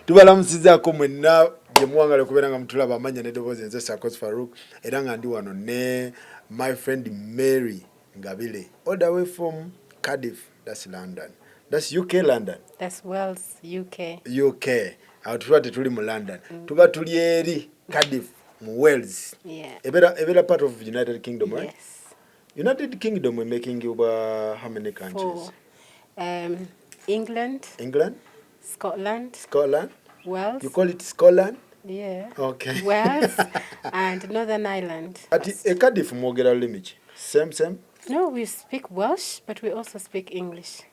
Tubalamusizaako mwenna gye muwangala okubeera nga mutulaba amanya n'eddoboozi nze Sarkozy Farouk era nga ndi wano ne my friend Mary Ngabire all the way from Cardiff, that's London. That's UK, London. That's Wales, UK. UK. Aho tuba tetuli mu London. Tuba tuli eri Cardiff mu Wales. Yeah. Ebera part of United Kingdom, right? Yes. United Kingdom we're making over how many countries? 4. England. England? Scotland. Scotland? Wales. You call it Scotland? Yeah. Okay. Wales and Northern Ireland. At Cardiff mwogera lulimi ki? Same? No, we speak Welsh, but we also speak English.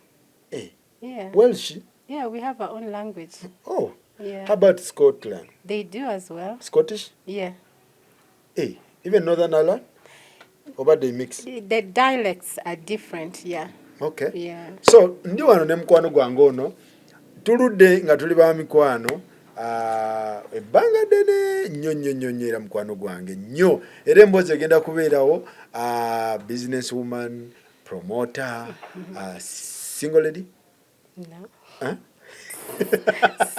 Eh. Yeah. Welsh? Yeah, we have our own language. Oh. Yeah. How about Scotland? They do as well. Scottish? Yeah. Eh. Even Northern Ireland? Or about they mix? The dialects are different, yeah. Okay. Yeah. So, ndi wano ne mukwano gwange ono tuludde nga tuli ba mikwano ebbanga ddene nnyo era mukwano gwange nnyo era emboozi egenda kubeerawo business woman, promoter, single lady? No. Huh?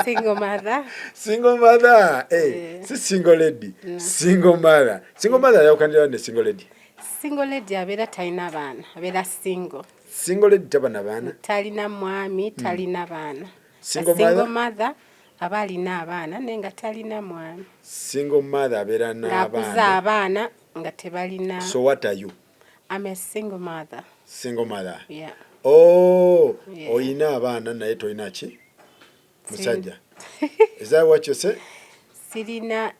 Single mother. Single mother. Hey, Yeah. si single lady. No. Single mother. Single mother yakanira ne single lady. Single lady abeera talina baana, abeera single. Single lady taba na baana. Talina mwami, talina baana. Single mother aba alina abaana naye nga talina mwami. Single mother abeera Ng'akuza n'abaana. abaana nga tebalina. So what are you? I'm a single mother. Single mother. Yeah. Oh, Yeah. oyina abaana naye tolina ki? Musajja. Is that what you say? Sirina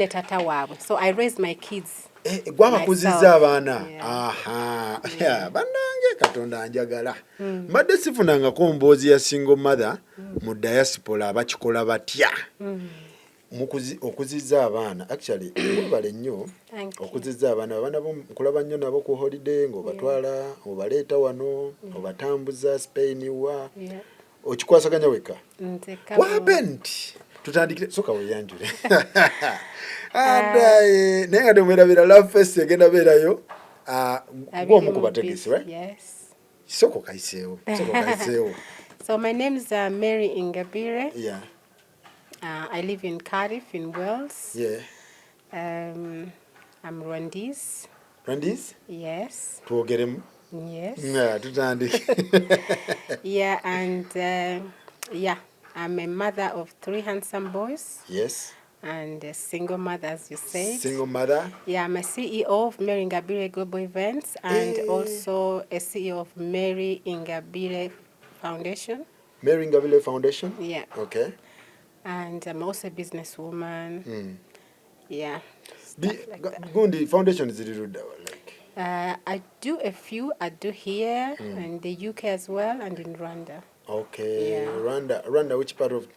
tata waabwe. So I raise my kids. Gwe abakuzizza abaana. Yeah. Aha. Yeah. Bannange Katonda anjagala. Mbadde sifunangako mboozi ya single mother mu diaspora abakikola batya. Okuzizza abaana. Actually, webale nnyo. Okuzizza abaana nkulaba nnyo nabo ku holiday ng'obatwala, obaleeta wano, obatambuza Spain wa. Yeah. Okikwasaganya weka. What happened? Tutandikire soka weyanjule. Naye nga temwerabira love fest egenda beerayo gwomu ku bategesi, right? Yes. Soko kaiseewo. So my name is Mary Ngabire. Yeah. I live in Cardiff in Wales. Yeah. I'm Rwandese. Rwandese? Yes. Twogeremu. Yes. Yeah, tutandike. Yeah, and yeah, I'm a mother of 3 handsome boys. Yes. And a single mother, as you said. Single mother. Yeah, I'm a CEO of Mary Ngabire Global Events and also a CEO of Mary Ngabire Foundation. Mary Ngabire Foundation? Yeah. Okay. And I'm also a businesswoman. Yeah. Gundi foundation is like. I do a few. I do here in the UK as well and in Rwanda. Okay. Yeah. Rwanda, which part of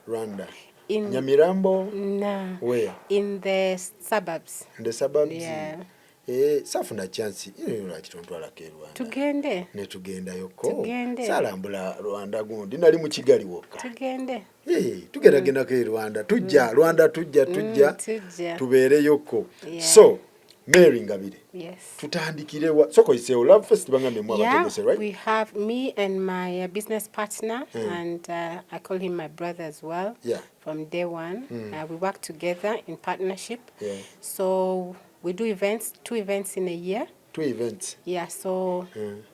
Rwanda? In Nyamirambo? No. Where? In the suburbs. In the suburbs? Yeah. Safuna chance lwaki tontwalako e Rwanda. Tugende. Ne tugendayoko. Tugende. Salambula Rwanda gundi nali mu Kigali wokka. Tugende. Tugendako e Rwanda. Tujja Rwanda tujja. Tujja. Tubeereyoko. Yeah. So, Mary Ngabire. Yes. Tutandikire wa soko isewo love fest bangambe mwa bategese, right? We have me and my business partner and I call him my brother as well. Yeah. From day one. We work together in partnership. Yeah. So we do events, 2 events in a year. 2 events. Yeah, so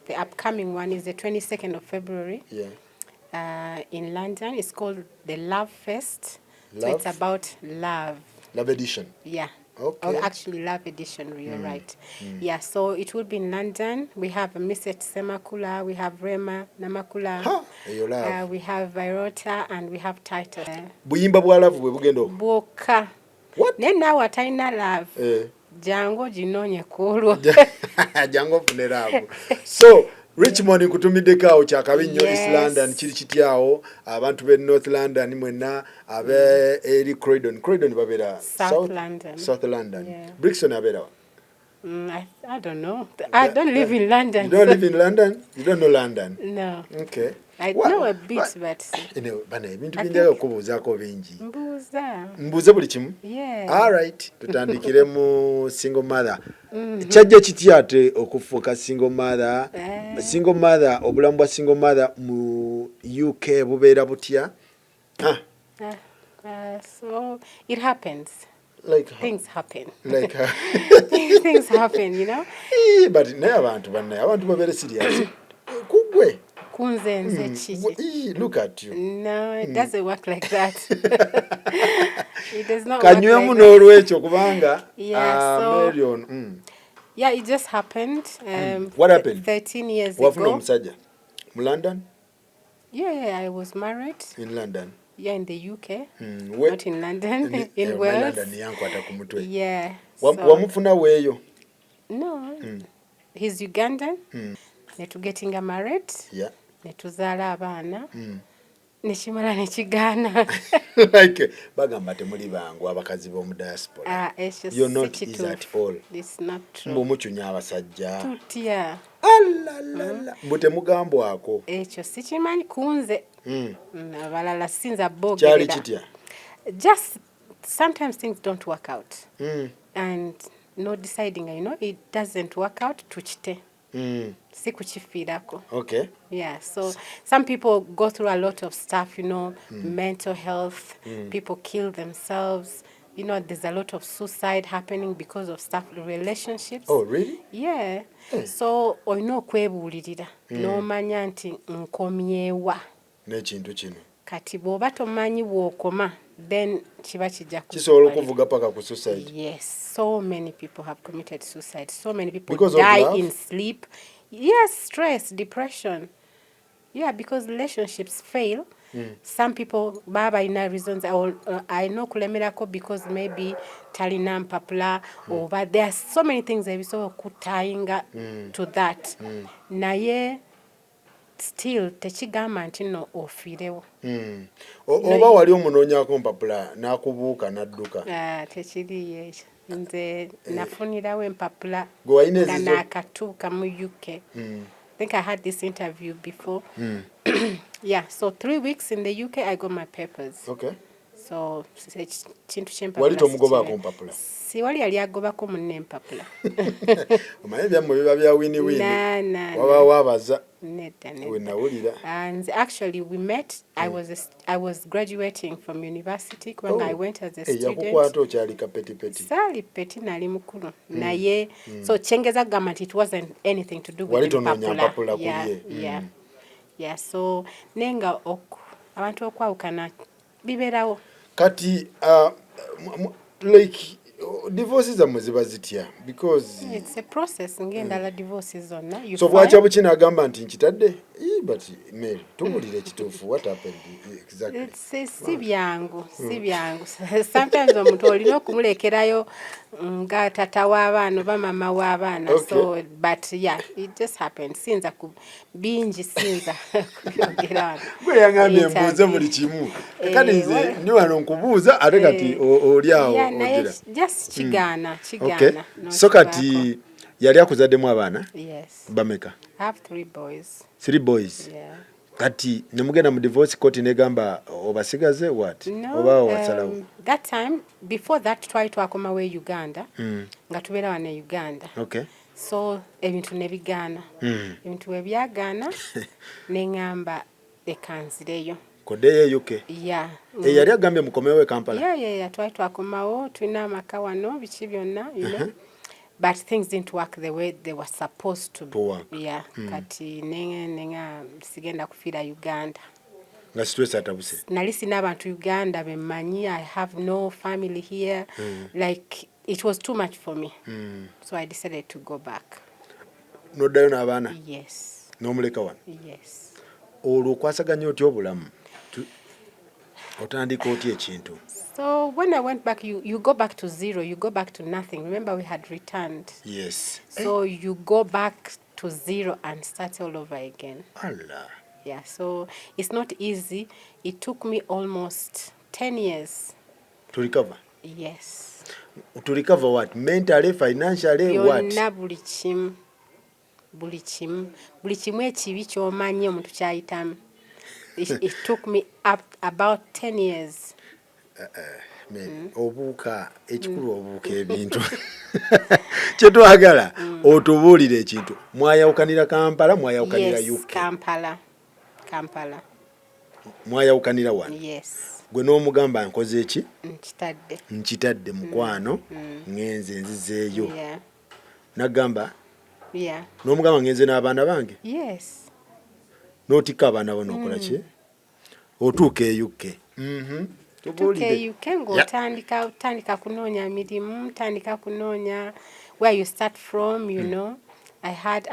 the upcoming one is the 22nd of February. Yeah. In London. It's called the Love Fest. Love? So it's about love. Love edition. Yeah. Okay. Or actually Love Edition, you're right. Yeah, so it will be in London. We have Mr. Semakula, we have Rema Namakula, Ha, eyo love. we have Virota, and we have Titus. Buyimba bwa love bwe bugendo. Boka. What? Ne nawe atalina love. Jango ginonye kulwo. Jango fune love. So, Richmond nkutumiddeko awo kyakabi nnyo Yes. East London kiri kityawo abantu be North London mwenna abe eri Croydon babeera South London. South London. Yeah. Brixton abeera wa? I don't know. I don't live in London. You don't live in London? You don't know London? No. Okay. I know a bit, but Bana ebintu binjaga okubuuzaako bingi. Mbuuze buli kimu? Yeah. All right. Tutandikire mu single mother. Kyajja kitya ate okufuuka single mother? Single mother, obulamu bwa single mother mu mu UK bubeera butya? So it happens. Like Things happen. Like Things happen, you know. But naye abantu babeere serious. Kugwe. Kunze nze chichi. Look at you. No, it doesn't work like that. It does not Kanywemu work like n'olwekyo kubanga Marion. Yeah, it just happened. What happened? 13 years Wafuna ago. omusajja mu London? Yeah, I was married. In London? Yeah, in the UK. Not in London. In Wales. London yankwata ku mutwe. Yeah. Wamufuna weeyo? No. He's Ugandan. Netugetinga married. Yeah. Netuzaala abaana. Nekimala nekigaana. Like bagamba temuli bangu abakazi b'omu diaspora. You're not easy at all. It's not true. Mbumuchunya abasajja. Tutya. Alalala. Mutemugambwako. Ekyo sikimanyi kunze. Abalala sinza bogerera. Kyali kitya? Just sometimes things don't work out. And no deciding, you know, it doesn't work out, tukite. Si kuchifiirako. Okay. Yeah, so some people go through a lot of stuff, you know, mental health, people kill themselves. You know, there's a lot of suicide happening because of stuff, relationships. Oh, really? Yeah. So, olina okwebuulirira n'omanya nti nkomyewa. N'ekintu kino. Kati bw'oba tomanyi bw'okoma, then kiba kijja kisobola okuvuga paka ku suicide. Yes, so many people have committed suicide. So many people because die in sleep. Yes, stress, depression. Yeah, because relationships fail. Some people baba ina reasons. I know kulemerako because maybe talina mpapula or but there are so many things that we saw kutainga to that. Naye still tekigamba nti no ofirewo. Oba wali omunoonyako mpapula n'akubuuka n'adduka. Tekiri ekyo. Nze nafunirawo empapula nga nakatuuka mu UK. I think I had this interview before. Yeah, so 3 weeks in the UK I got my papers. Okay. So kintu ky'empapula. Wali tomugobaako mpapula? Si wali yali agobako munne empapula. Omanyi byammwe biba bya wini-wini. Wabaawo abaza. We nawulira. And actually we met. I was graduating from university when I went as a student. Yakukwata okyali kapetipeti. Sali peti nali mukulu. Naye so chengeza gamba it wasn't anything to do with the papula. Yeah. Yeah, so nenga abantu okwawukana biberawo. Kati like divorces zammwe ziba zitya because it's a process ng'endala divorces zonna. So bwakya bukina agamba nti nkitadde? But Mary, tubulire ekituufu, what happened exactly? Si byangu. Sometimes omuntu olina okumulekerayo nga tata w'abaana oba mama w'abaana. So but yeah, it just happened. Sinza ku bingi sinza kubyogera. Gwe yangambye mbuuze buli kimu. Kati nze ndi wano nkubuuza ate kati oli awo ogira. Just kigaana. Okay. So kati yali akuzaddemu abaana? Yes. Bameka? I have 3 boys. 3 boys? Yeah. Kati nemugenda mu divorce court negamba obasigaze what? No, that time, before that twakomawo Uganda, nga tubeera wano Uganda. Okay. So ebintu ne bigaana. Ebintu we byagaana neŋŋamba ekanzireyo. Koddeyo UK? Yeah. Yali agambye mukomewo e Kampala? Yeah. Twakomawo tulina amaka wano biki byonna, you know. But things didn't work the way they were supposed to work. Yeah. Kati nenga sigenda kufiira Uganda. Nga stress atabuse. Nali sina abantu Uganda bemanyi. I have no family here. Like it was too much for me. So I decided to go back. Noddayo n'abaana? Yes. N'omuleka wano? Yes. Olwo okwasaganya otya obulamu? Otandika otya ekintu? So when I went back, you go back to zero. You go back to nothing. Remember, we had returned. Yes. So you go back to zero and start all over again. Allah. Yeah, so it's not easy. It took me almost 10 years. To recover? Yes. To recover what? Mentally, financially, what? Byonna buli kimu. Buli kimu ekibi ky'omanyi omuntu kyayitamu. It took me up about 10 years. Obuuka ekikulu obuuka ebintu kyetwagala otubuulire ekintu mwayawukanira Kampala mwayawukanira UK? Kampala. mwayawukanira wano. Yes. Gwe n'omugamba nkoze eki? Nkitadde mukwano ngenze nzizeeyo. Yeah. Nagamba? Yeah. N'omugamba ngenze n'abaana bange? Yes. N'otikka abaana bo n'okola ki? Otuuka e UK. Tutuuka e UK ng'otandika kunoonya mirimu, tandika kunoonya where you start from, you know. I had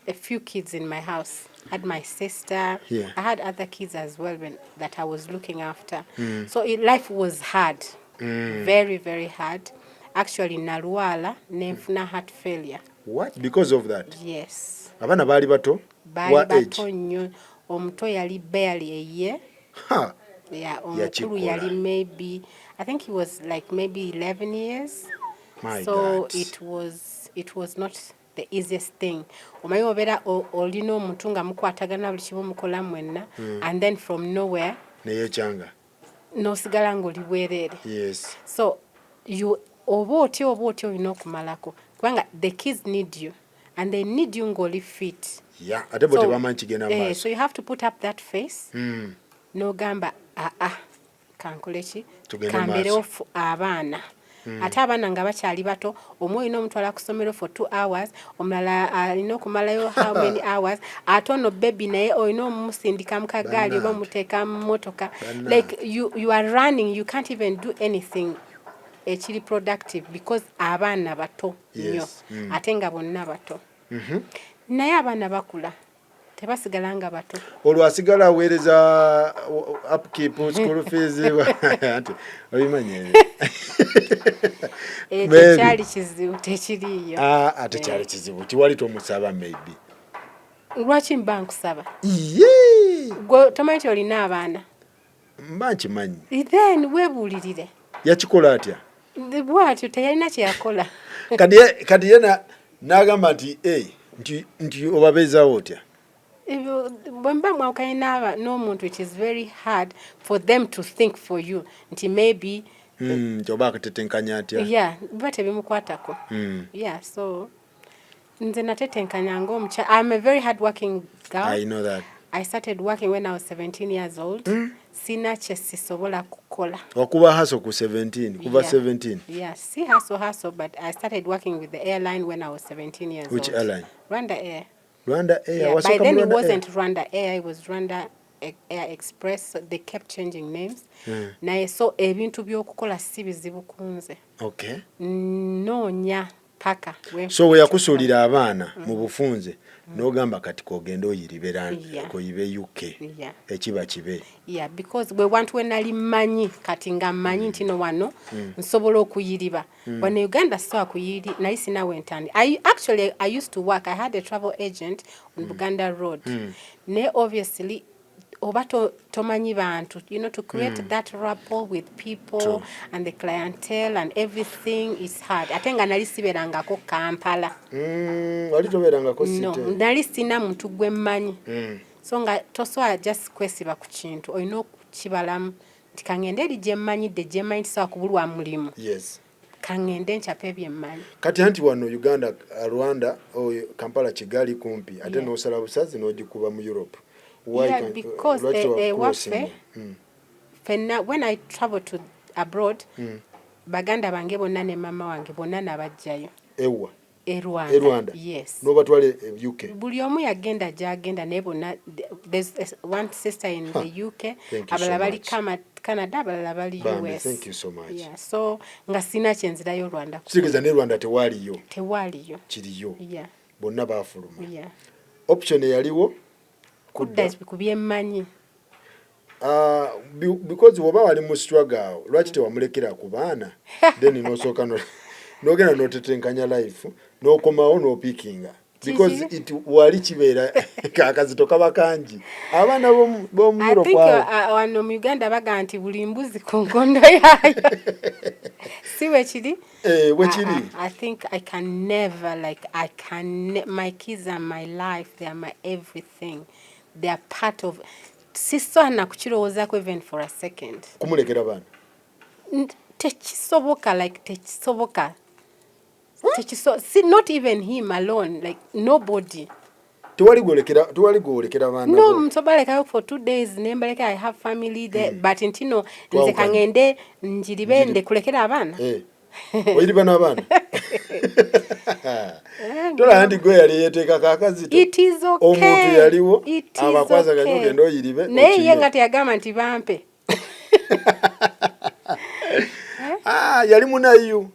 a few kids in my house. I had my sister. Yeah. I had other kids as well that I was looking after. So life was hard. Very, very hard. Actually, nalwala nenfuna heart failure. What? Because of that? Yes. Abaana baali bato? Baali bato nnyo. Omuto yali barely a year. Ha. Yeah, omukulu yali maybe, I think he was like maybe 11 years. My so God. it was not the easiest thing. Omanyi obeera olina omuntu nga mukwatagana buli kimu mukola mwenna, and then from nowhere neyekyanga n'osigala ng'oli bwereere. Yes. So oba otyo olina okumalako kubanga the kids need you and they need you ng'oli fit. Yeah, ate bo tebamanyi kigenda maaso. So you have to put up that face. N'ogamba kankole ki kamberewo abaana. Ate abaana nga bakyali bato, omu olina omutwala ku ssomero for 2 hours, omulala alina okumalayo how many hours, ate ono baby naye olina omumusindika mu kagaali oba omuteeka mu motoka. Like you are running, you can't even do anything ekiri productive because abaana bato nnyo. Ate nga bonna bato. Naye abaana bakula. Tebasigala nga bato. Olwo asigala aweereza upkeep, school fees. Obimanyi. Tekyali kizibu tekiriyo. Ate kyali kizibu. Tiwali tomusaba maybe. Lwaki mba nkusaba? Gwe tomanyi nti olina abaana? Mba nkimanyi. Then weebuulirire. Yakikola atya? Bw'atyo teyalina kye yakola. Kati ye n'agamba nti obabeezaawo otya? Bwemba mwawukanye n'omuntu, it is very hard for them to think for you nti maybe oba akatetenkanya atya. Yeah, biba tebimukwatako. Yeah, so nze natetenkanya ng'omukyala. I'm a very hard working girl. I know that. I started working when I was 17 years old. Sina kye sisobola kukola. Wakuba hustle ku 17, kuva 17. Yeah, see hustle, but I started working with the airline when I was 17 years old. Which airline? Rwanda Air. Rwanda Air. Yeah, by then it wasn't Rwanda Air, it was Rwanda Air Express. So they kept changing names. Naye so ebintu by'okukola si bizibu kunze. Okay. Noonya paka. So we yakusuulira abaana mu bufunze n'ogamba kati kogenda koyibe UK. Ekiba kibe. Yeah, because we want when nali manyi kati nga manyi nti no wano nsobola okuyiriba. When Uganda saw kuyiri nali sina wentandi. I used to work. I had a travel agent on Buganda Road. Ne obviously oba tomanyi bantu, you know, to create that rapport with people and the clientele and everything is hard. Ate nga nali siberangako Kampala. Wali toberangako site? No, nali sina muntu gwe mmanyi. So nga tosobola just kwesiba ku kintu, olina okukibalamu nti kangende eri gye mmanyidde gye mmanyi tisobola kubulwa mulimu. Yes. Kangende ncape bye mmanyi. Kati anti wano Uganda, Rwanda, Kampala, Kigali kumpi, ate n'osala busazi n'ogikuba mu Europe. Why? Yeah, because when I travel to abroad, baganda bange bonna ne mama wange bonna nabajjayo. Ewa. Rwanda. Yes. Nobatwale UK. Buli omu yagenda gyagenda naye bonna. There's one sister in the UK. Abalala bali Canada, abalala bali US. Thank you so much. Yeah, so nga sina kyenzirayo Rwanda. Kitegeeza ne Rwanda tewaliyo. Tewaliyo. Kiriyo. Yeah. Bonna baafuluma. Yeah. Option yaliwo kudda ku byemmanyi. Because woba wali mu struggle, lwaki tewamulekera ku baana? Then n'osooka n'ogenda n'otetenkanya life, n'okomawo n'opikinga. Because it wali kibeera akazito kaba kangi. Abaana b'omu Europe. I think wano mu Uganda baga nti buli mbuzi ku nkondo yaayo. Si wekiri? Wekiri. I think I can never, my kids are my life, they are my everything. They are part of. Sisoana kukirowozaako even for a second. Kumulekera baana. Tekisoboka, tekisoboka. See, not even him alone, like nobody. Tewali gwolekera baana no bo. msobalekayo for 2 days nembaleka I have family there but ntino nze Twawukanye. kangende njiribe ndekulekera abaana Oyiriba n'abaana tola ndi gwe yali yeteekako akazito it is okay omuntu yaliwo it is abakwazaganya okay. ogenda oyiribe naye ye nga teyagamba nti bampe yali munayu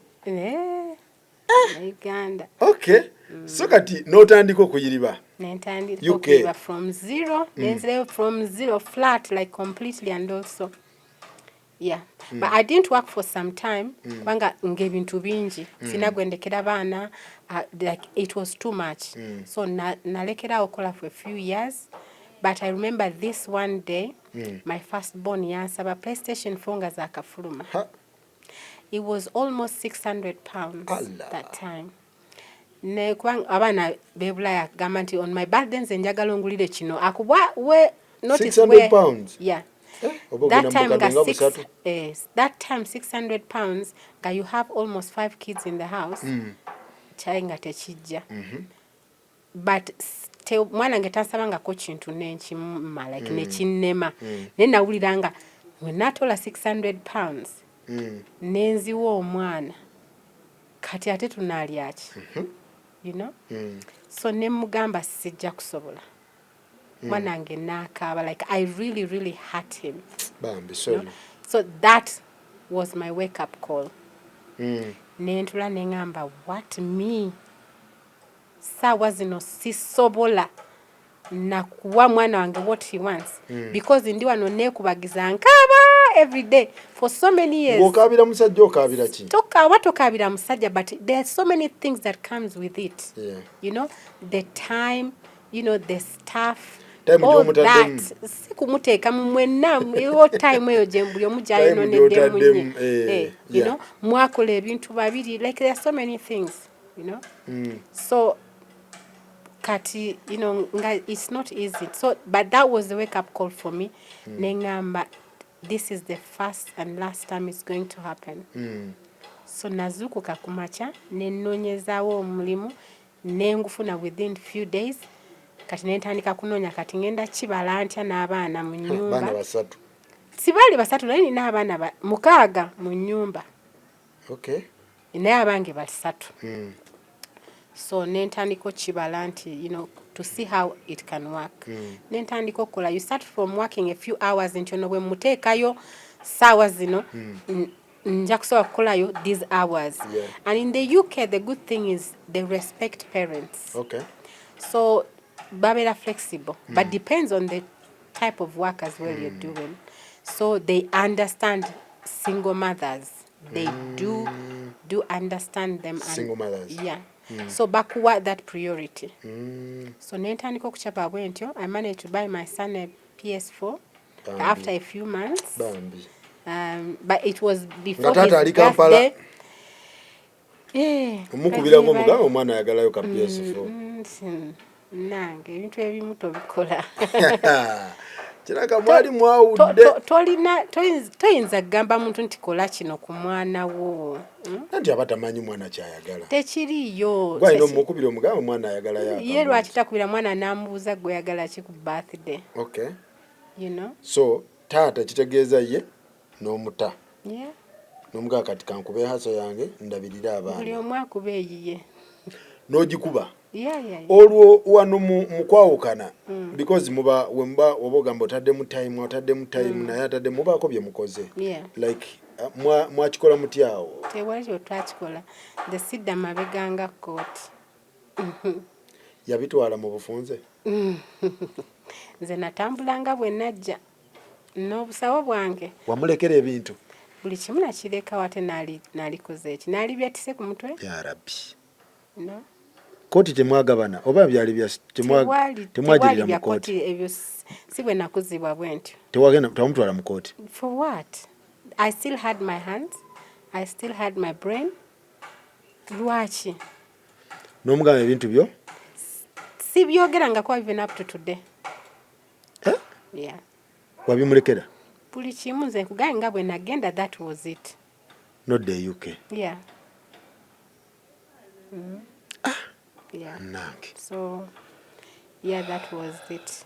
Uganda. Okay. So kati n'otandika okuyiriba Nentandika okuyiriba from zero nenzirayo from zero flat like completely and also yeah but I didn't work for some time kubanga ng'ebintu bingi sinagwendekera baana like it was too much so nalekera okola for a few years but I remember this one day my firstborn yansaba PlayStation 4 nga zakafuluma. It was almost 600 pounds that time. Ne kubanga abaana bebulaya gamba nti on my birthday nze njagala ongulire kino akubwa we notice 600 pounds yeah that time that time 600 pounds nga you have almost 5 kids in the house kyali nga tekijja but mwana nge tansabangako kintu nenkimuma like nekinnema naye nawulira nga we natola 600 pounds nenziwa omwana kati ate tunaalya ki you know so nemugamba sijja kusobola mwanange n'akaaba like I really really hurt him bambi sorry so that was my wake up call nentula neŋŋamba what me saawa zino sisobola nakuwa mwana wange what he wants because ndi wano neekubagiza nkaaba every day for so many years. Okaabira musajja okaabira ki? Tokaabira musajja but there are so many things that comes with it. Yeah. You know, the time, you know, the stuff. Time all that. Sikumuteeka mu mwenna yo time eyo gye buli omu gy'ayononedde munye. You know, mwakola ebintu babiri like there are so many things, you know. So kati, you know, it's not easy. So but that was the wake up call for me. Nengamba this is the first and last time it's going to happen. So nazukuka kumacha nenonyezaawo omulimu nengufuna within few days kati nentandika kunonya kati ngenda kibala ntya n'abaana mu nnyumba. Baana basatu. Sibali basatu naye nina abaana mukaaga mu nnyumba. Okay. Naye abange basatu. So nentandika kibala nti you know to see how it can work. Nentandika okukola you start from working a few hours nti ono bwe muteekayo saawa zino nja kusobola kukolayo these hours. And in the UK the good thing is they respect parents. Okay. So babera flexible but depends on the type of work as well you're doing. So they understand single mothers. They do understand them. Single mothers. Yeah. So bakuwa that priority. So nentandika okuchapa bwentyo I managed to buy my son a PS4 after a few months. But it was before his birthday. Omukubira ng'omugamba omwana ayagalayo ka PS4. Nange ebintu ebimu tobikola. Kiraka mwali mwawudde. Toyinza kugamba muntu nti kola kino ku mwana wo. Nanti abatamanyi mwana kyayagala. Tekiriyo. Gwalina omukubira omugamba omwana ayagalayo. Ye lwaki takubira mwana n'amubuuza gwe yagala ki ku birthday. Okay. You know? So taata kitegeeza ye n'omuta. Yeah. N'omugamba kati kankube haso yange ndabirira abaana. Buli omu akuba eyiye. N'ogikuba. Yeah. Olwo wano mukwawukana because wemba obogamba otaddemu time naye atadde mubaako bye mukoze. Yeah. Like mwakikola mutyawo. Tewali otwakikola. The sidda mabeganga court. Yabitwala mu bufunze. Nze natambulanga bwe najja n'obusawo bwange. Wamulekera ebintu. Buli kimu nakireka wate nalikoze eki nalibyatise ku mutwe. Ya Rabbi. No. Koti temwagabana oba byali bya temwagirira mu koti ebyo si bwe nakuzibwa bwentyo. Tewamutwala mu koti. For what? I still had my hands. I still had my brain. Lwaki? N'omugamba ebintu byo? Si byogerangako even up to today. Yeah. Wabimulekera? Buli kimu nze nkugambye nga bwe nagenda that was it. Not the UK. Yeah. Yeah. Nange. So Yeah, that was it.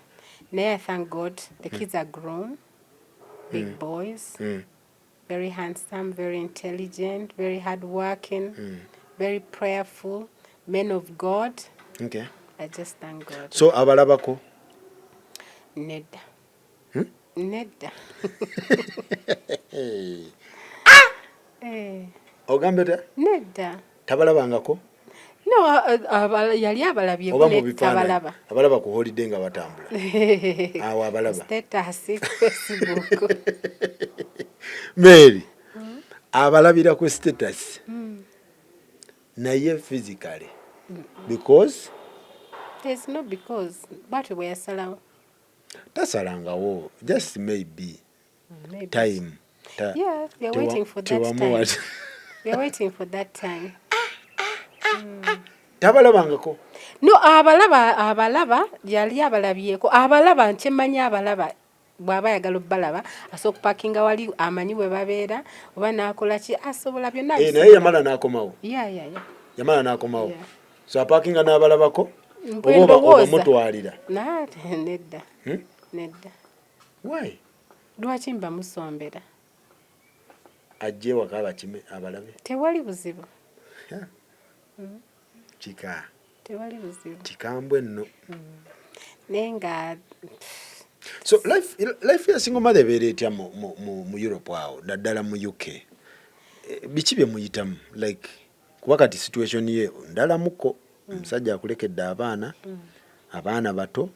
Now I thank God the kids are grown, big boys, very handsome, very intelligent, very hardworking, very prayerful, men of God. Okay. I just thank God. So abalabako? Nedda. Nedda. Ogambe ta? Nedda. Tabalabangako? No, yali abalabyeko Oba mu ne bifaananyi tabalaba. abalaba ku holiday nga batambula. Awo abalaba. Status ku Facebook. Mary, abalabira ku status naye physically because There's no because but we are salawo. tasalangawo just maybe Maybe. time. Yeah, we are waiting for that time. We are waiting for that time. Tabalabangako? No, abalaba yali abalabyeko. Abalaba nkyemmanyi abalaba bw'aba ayagala obbalaba asobola okupakinga wali amanyi bwe babeera oba n'akola ki asobola byonna Naye yamala n'akomawo. Yeah. Yamala n'akomawo. Yeah. So apakinga n'abalabako? Oba mutwalira? Nedda. Nedda. Why? Lwaki mba musombera? Ajje waka abakime abalabe? Tewali buzibu. Kika. Tewali buzibu. Kikambwe nno. Nenga So life ya single mother ebeera etya mu Europe awo naddala mu UK. Biki bye muyitamu like kuba kati situation ye ndala muko omusajja akulekedde abaana bato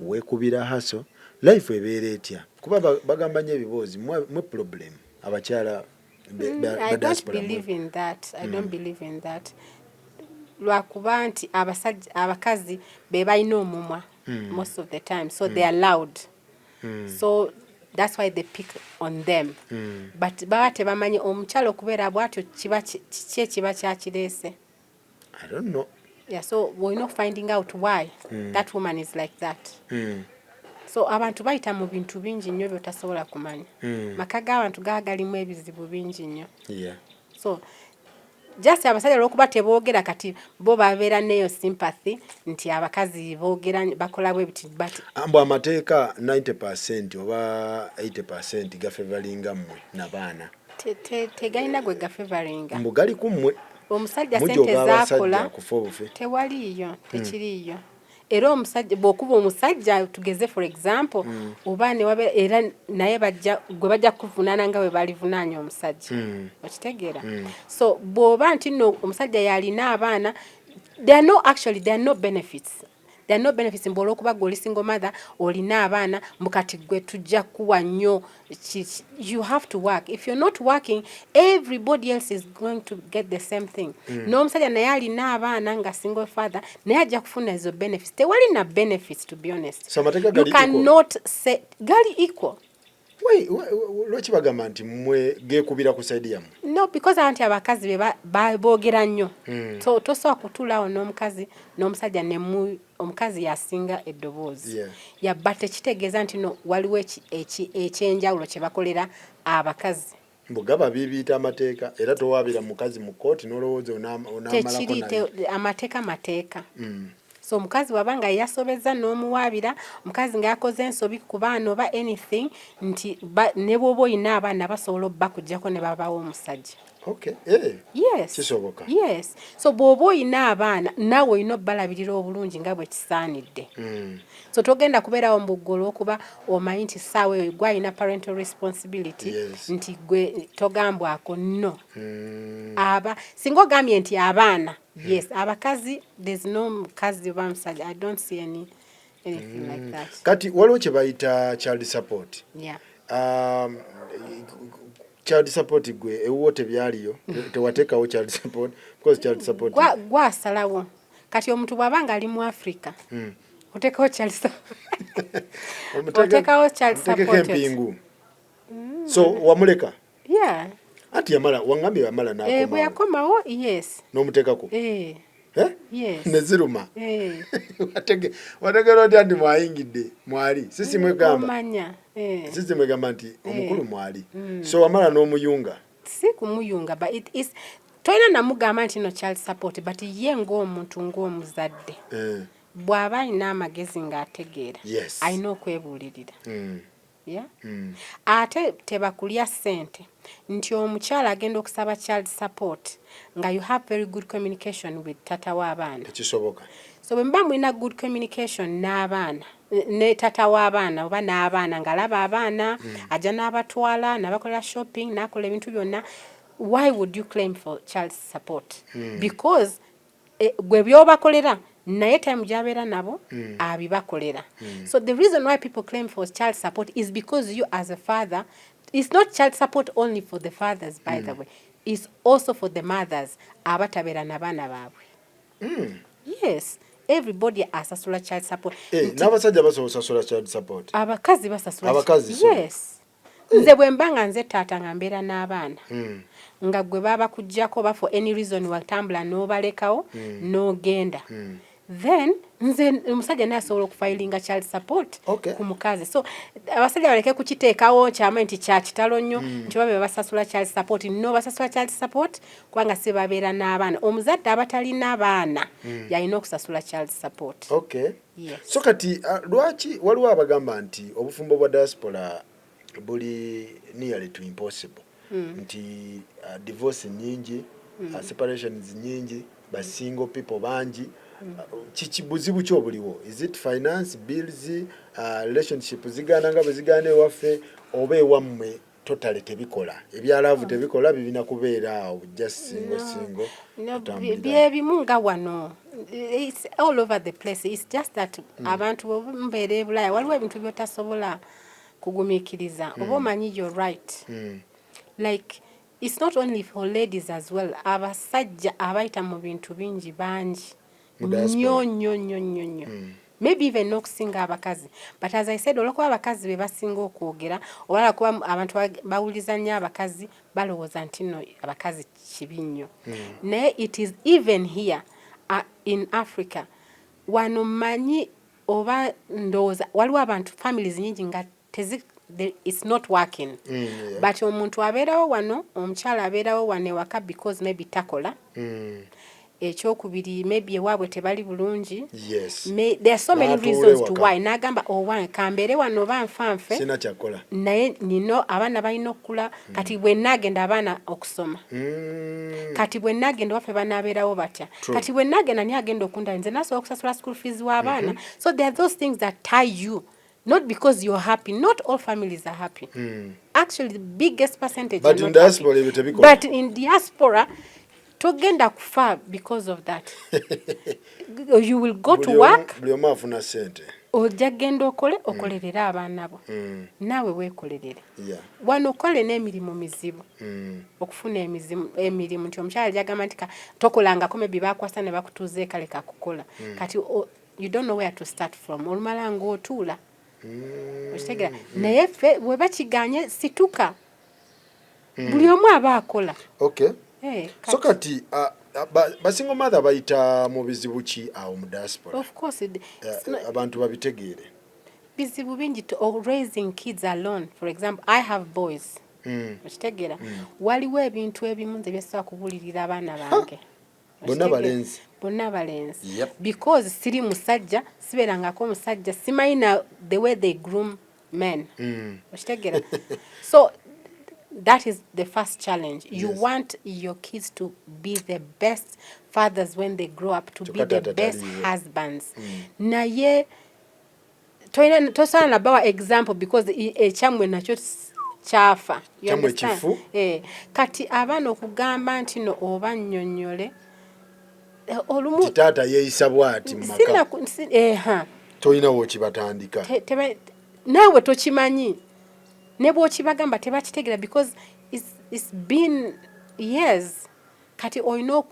weekubira haso life ebeera etya kuba bagamba nnyo ebiboozi mwe problem abakyala I don't believe in that. I don't believe in that. Lwakuba nti abakazi be balina omumwa most of the time, so they are loud. So that's why they pick on them. But baba tebamanyi omukyalo okubeera bw'atyo kiki ekiba kyakireese. I don't know. Yeah, so we're not finding out why that woman is like that. So abantu bayita mu bintu bingi nnyo by'otasobola kumanya. Maka g'abantu galimu ebizibu bingi nnyo. Yeah. So just abasajja olw'okuba teboogera kati bo babeera neyo sympathy nti abakazi boogera bakola bwe biti but ambo amateeka 90% oba 80% gafevalinga mmwe n'abaana tegalina gwe gafevalinga mbu gali ku mmwe omusajja sente zaakola tewaliiyo tekiriiyo era omusajja bw'okuba omusajja tugeze for example oba ne wabeera era naye gwe bajja kuvunaana nga bwe balivunaanya omusajja okitegeera so bw'oba nti nno omusajja yalina abaana there are no benefits. There are no benefits mbola okuba gwe oli single mother olina abaana mukati gwe tujja kuwa nnyo. You have to work. If you're not working, everybody else is going to get the same thing. N'omusajja naye alina abaana nga single father naye ajja kufuna ezo benefits. Tewali na benefits to be honest. So amateeka gali equal. You cannot say gali equal. Lwaki bagamba nti mmwe geekubira ku saidi yammwe? No, because anti abakazi boogera nnyo. So tosobola kutuulaawo n'omukazi n'omusajja ne omukazi yasinga eddoboozi. Yabba tekitegeeza nti no waliwo ekyenjawulo kye bakolera abakazi. Mbugaba bibiyita amateeka era towaabira mukazi mu kkooti n'olowooza onaamalako naye. Tekiri amateeka. So omukazi wabanga yasobeza n'omuwaabira omukazi nga yakoze ensobi ku baana oba anything nti ne bw'oba olina abaana basobola obbakuggyako ne babawo omusajja. Okay. Yes. Kisoboka. Yes. So bw'oba olina abaana naawe olina obbalabirira obulungi nga bwe kisaanidde. So togenda kubeerawo mu buggolo okuba omanyi nti ssaawa eyo gwe alina parental responsibility nti gwe togambwako no. Singa ogambye nti abaana yes, abakazi there's no mukazi oba musajja. I don't see anything like that. Kati waliwo kye bayita child support. Yeah. Child support gwe ewuwo tebyaliyo tewateekawo child support because child support gwasalawo kati omuntu bw'abanga ali mu Africa oteekawo child support. Oteekawo child support. So wamuleka? Yeah. Ati yamala wangambye yamala n'akomawo. Bwe yakomawo yes. N'omuteekako? Yes. Neziruma. Wategera otya nti mwayingidde mwali sisi mwegamba. Omanya. Sisi mwegamba nti omukulu mwali. So wamala n'omuyunga. Si kumuyunga but it is tolina namugamba nti no child support but ye ng'omuntu ng'omuzadde. bw'aba alina amagezi ng'ategeera Yes. alina okwebuulirira. Mm. Yeah? Mm. Ate tebakulya ssente nti omukyala agenda okusaba child support nga you have very good communication with tata w'abaana. Tekisoboka. So bwe muba mulina good communication n'abaana ne tata w'abaana oba n'abaana ng'alaba abaana ajja n'abatwala n'abakolera shopping n'akola ebintu byonna, why would you claim for child support? Because gwe by'obakolera naye time gy'abeera nabo abibakolera. So the reason why people claim for child support is because you as a father, it's not child support only for the fathers by the way, it's also for the mothers abatabeera n'abaana baabwe. Yes, everybody asasula child support. N'abasajja basobola osasula child support. Abakazi basasula. Abakazi so. Yes. Nze bwe mba nga nze taata nga mbeera n'abaana nga gwe baba kujjako ba for any reason watambula n'obalekawo n'ogenda, then nze omusajja naye asobola okufayiringa child support ku mukazi. So abasajja baleke kukiteekawo kyama nti kya kitalo nnyo nti babe basasula child support. No, basasula child support kubanga si babeera n'abaana. Omuzadde abatalina baana yalina okusasula child support. Okay. Yes. So kati lwaki waliwo abagamba nti obufumbo bwa diaspora buli nearly to impossible, nti divorce nyingi, separations nyingi, ba single people bangi, kibuzibu kyo buliwo? Is it finance, bills, relationship zigana nga bezigane waffe oba ewammwe totally tebikola, ebyalavu tebikola, bibina kubeera awo just single byebimu nga wano, it's all over the place. It's just that abantu mbeere Bulaaya waliwo ebintu byotasobola kugumikiriza oba omanyi you're right. Like it's not only for ladies as well, abasajja abayita mu bintu bingi bangi nnyo maybe even n'okusinga abakazi, but as I said olwokuba abakazi be basinga okwogera oba kuba abantu bawuliza nnyo abakazi balowooza nti no abakazi kibi nnyo. Naye it is even here in Africa wano manyi oba ndowooza waliwo abantu families nyingi nga it's not working. But omuntu abeerawo wano, omukyala abeerawo wano ewaka because maybe takola. Ekyokubiri maybe ewaabwe tebali bulungi. Yes. There are so many reasons to why. N'agamba owange kambeere wano oba nfanfe sina kyakola naye nino abaana balina okukula kati bwe nagenda abaana okusoma. Kati bwe nagenda waffe banaabeerawo batya. Kati bwe nagenda ni agenda okunda nze nasobola okusasula school fees w'abaana. So there are those things that tie you. Not because you're happy. Not all families are happy. Actually, the biggest percentage but are in not diaspora happy. But in diaspora, togenda kufa because of that. You will go to work. Buli omu afuna sente. Ojja genda okole okolerera abaana bo. Naawe weekolerere. Wano okole n'emirimu mizibu. Okufuna emirimu nti omukyala gyagamba nti tokolangako maybe bakwasa ne bakutuuza ekaleka kukola. Kati you don't know where to start from. Olumala ng'otuula. Okitegera naye ffe bwe bakiganye situka buli omu aba akola. Okay. So kati basingo mother bayita mu bizibu ki awo mu diaspora? Of course abantu babitegeere bizibu bingi raising kids alone. For example, I have boys. Okitegera waliwo ebintu ebimu nze byesobola kubulirira abaana bange. Bonna balenzi. Because siri musajja siberangako omusajja simayina the way they groom men. Okitegera so that is the first challenge. You want your kids to be the best fathers when they grow up, to be the best husbands. Naye tosobola nabawa example because ekyamwe nakyo kyafa. Kati abaana okugamba nti no oba nnyonnyole olumu taata yeeyisa bw'ati mu maka tolina w'okibatandika naawe tokimanyi ne bw'okibagamba tebakitegeera because it's been years. Kati olina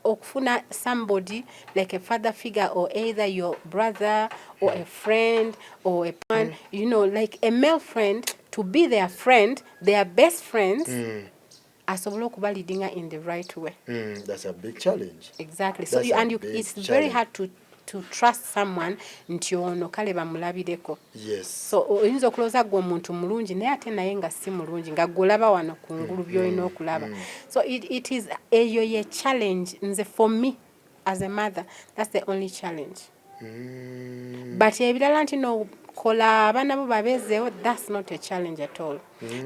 okufuna somebody like a father figure or either your brother or a friend or a man, you know, like a male friend to be their friend, their best friends. Asobola okuba leading in the right way. That's a big challenge. Exactly. So it's very hard to trust someone nti ono kale bamulabireko. Yes. So oyinza okulooza gwe omuntu mulungi naye ate naye nga si mulungi nga golaba wano ku ngulu by'olina okulaba. So it is eyo ye challenge nze for me as a mother, that's the only challenge. But ebirala nti no kola abaana bo babeezeewo, that's not a challenge at all.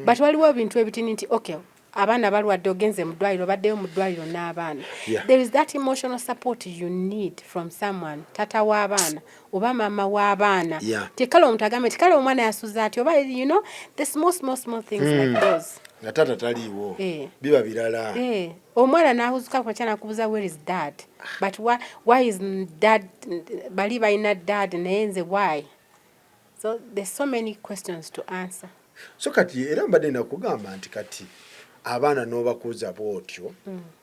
But waliwo ebintu ebitini nti okay, abaana balwadde ogenze mu ddwaliro baddeyo mu ddwaliro n'abaana. There is that emotional support you need from someone, tata w'abaana oba mama w'abaana. Tekale omuntu agambe tekale omwana yasuza ati oba you know the small things like those. Nga tata taliiwo biba birala. Omwana n'ahuzuka kwa kyana kubuza where is dad, but why is dad bali balina dad naye nze why? So there's so many questions to answer. So kati era mbadde nakugamba nti kati abaana n'obakuuza bw'otyo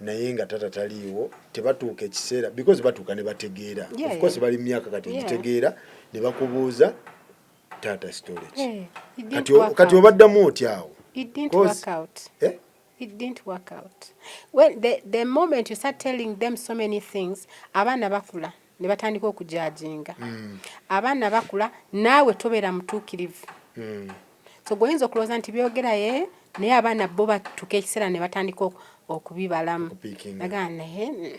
naye nga tata taliiwo tebatuuka ekiseera because batuuka ne bategeera. Of course bali myaka kati gitegeera ne bakubuuza tata storage. Kati obaddamu otya awo? It didn't work out. It didn't work out. When the moment you start telling them so many things, abaana bakula ne batandika okujajinga. Abaana bakula naawe tobeera mutuukirivu. So goyinza okulowooza nti byogera ye naye abaana bo batuuka ekiseera ne batandika okubibalamu. Nagamba naye